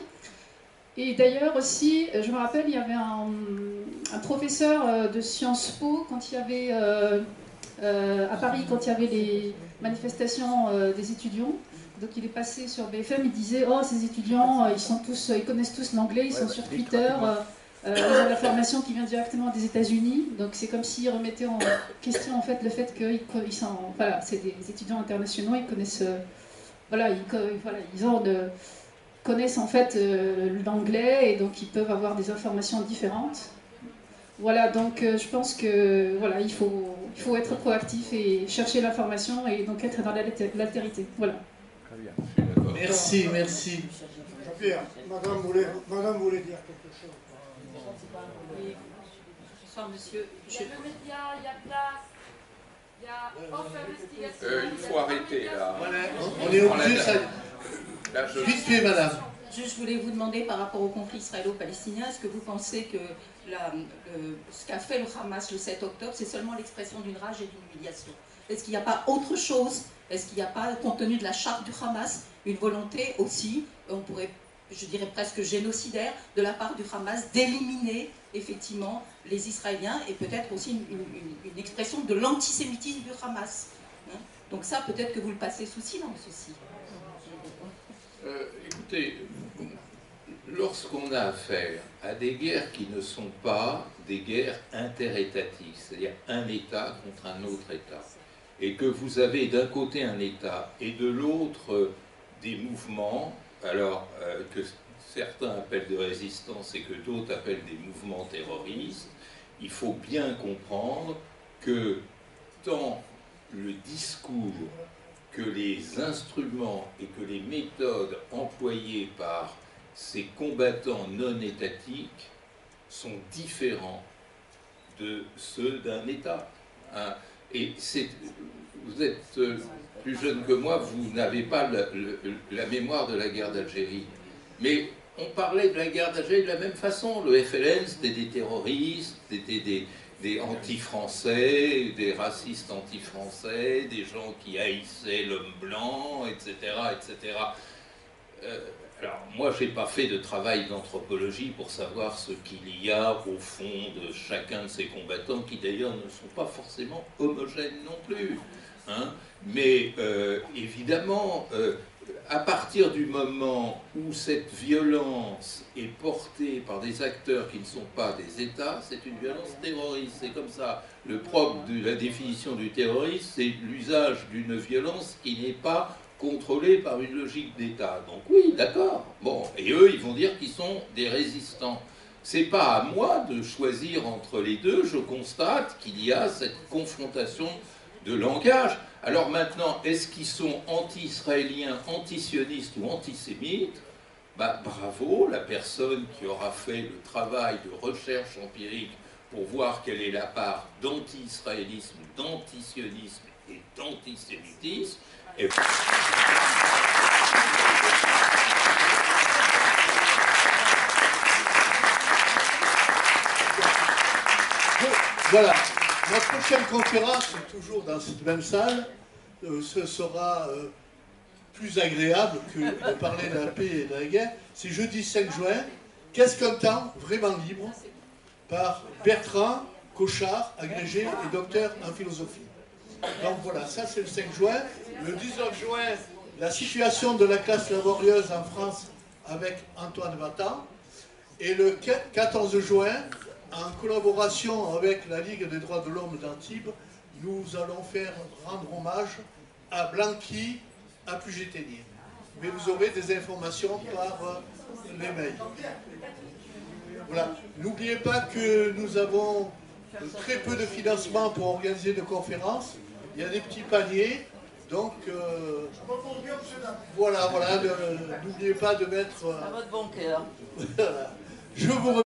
Et d'ailleurs aussi, je me rappelle, il y avait un professeur de Sciences Po quand il y avait à Paris, quand il y avait les manifestations des étudiants. Donc il est passé sur BFM, il disait oh ces étudiants, ils connaissent tous l'anglais, ils sont sur Twitter, ils ont la formation qui vient directement des États-Unis. Donc c'est comme s'il remettait en question en fait le fait qu'ils sont, voilà, c'est des étudiants internationaux, ils connaissent, connaissent en fait l'anglais et donc ils peuvent avoir des informations différentes. Voilà, donc je pense que voilà, il faut être proactif et chercher l'information et donc être dans l'altérité. Voilà. Très bien. Merci, merci. Jean-Pierre, madame voulait dire quelque chose. Oui. Bonsoir, monsieur. Il y a le média, il y a place, il y a off investigation. Il faut arrêter là. Voilà. On est obligé, ça. Vite fait, madame. Je voulais vous demander par rapport au conflit israélo-palestinien, est-ce que vous pensez que ce qu'a fait le Hamas le 7 octobre, c'est seulement l'expression d'une rage et d'une humiliation? Est-ce qu'il n'y a pas autre chose? Est-ce qu'il n'y a pas, compte tenu de la charte du Hamas, une volonté aussi, on pourrait, je dirais presque génocidaire, de la part du Hamas d'éliminer effectivement les Israéliens et peut-être aussi une expression de l'antisémitisme du Hamas, hein? Donc ça, peut-être que vous le passez sous silence aussi. Écoutez, lorsqu'on a affaire à des guerres qui ne sont pas des guerres interétatiques, c'est-à-dire un État contre un autre État, et que vous avez d'un côté un État et de l'autre des mouvements, alors que certains appellent de résistance et que d'autres appellent des mouvements terroristes, il faut bien comprendre que tant le discours que les instruments et que les méthodes employées par ces combattants non étatiques sont différents de ceux d'un État. Hein. Et vous êtes plus jeune que moi, vous n'avez pas la mémoire de la guerre d'Algérie. Mais on parlait de la guerre d'Algérie de la même façon. Le FLN, c'était des terroristes, c'était des anti-français, des racistes anti-français, des gens qui haïssaient l'homme blanc, etc. etc. Alors, moi, je n'ai pas fait de travail d'anthropologie pour savoir ce qu'il y a au fond de chacun de ces combattants, qui d'ailleurs ne sont pas forcément homogènes non plus. Hein. Mais évidemment, à partir du moment où cette violence est portée par des acteurs qui ne sont pas des États, c'est une violence terroriste. C'est comme ça. Le propre de la définition du terrorisme, c'est l'usage d'une violence qui n'est pas contrôlée par une logique d'État. Donc oui, d'accord. Bon, et eux, ils vont dire qu'ils sont des résistants. C'est pas à moi de choisir entre les deux. Je constate qu'il y a cette confrontation de langage. Alors maintenant, est-ce qu'ils sont anti-israéliens, anti-sionistes ou antisémites? Bah, bravo, la personne qui aura fait le travail de recherche empirique pour voir quelle est la part d'anti-israélisme, d'anti-sionisme et d'antisémitisme. Et... Voilà. Notre prochaine conférence, toujours dans cette même salle, ce sera plus agréable que de parler de la paix et de la guerre. C'est jeudi 5 juin. Qu'est-ce qu'un temps vraiment libre? Par Bertrand Cochard, agrégé et docteur en philosophie. Donc voilà, ça c'est le 5 juin. Le 19 juin, la situation de la classe laborieuse en France avec Antoine Vatan. Et le 14 juin, en collaboration avec la Ligue des droits de l'homme d'Antibes, nous allons rendre hommage à Blanqui, à Puget-Théniers. Mais vous aurez des informations par les mails. Voilà. N'oubliez pas que nous avons très peu de financement pour organiser de conférences. Il y a des petits paniers. Donc, voilà, n'oubliez pas de mettre... À votre bon cœur. Voilà. Je vous remercie.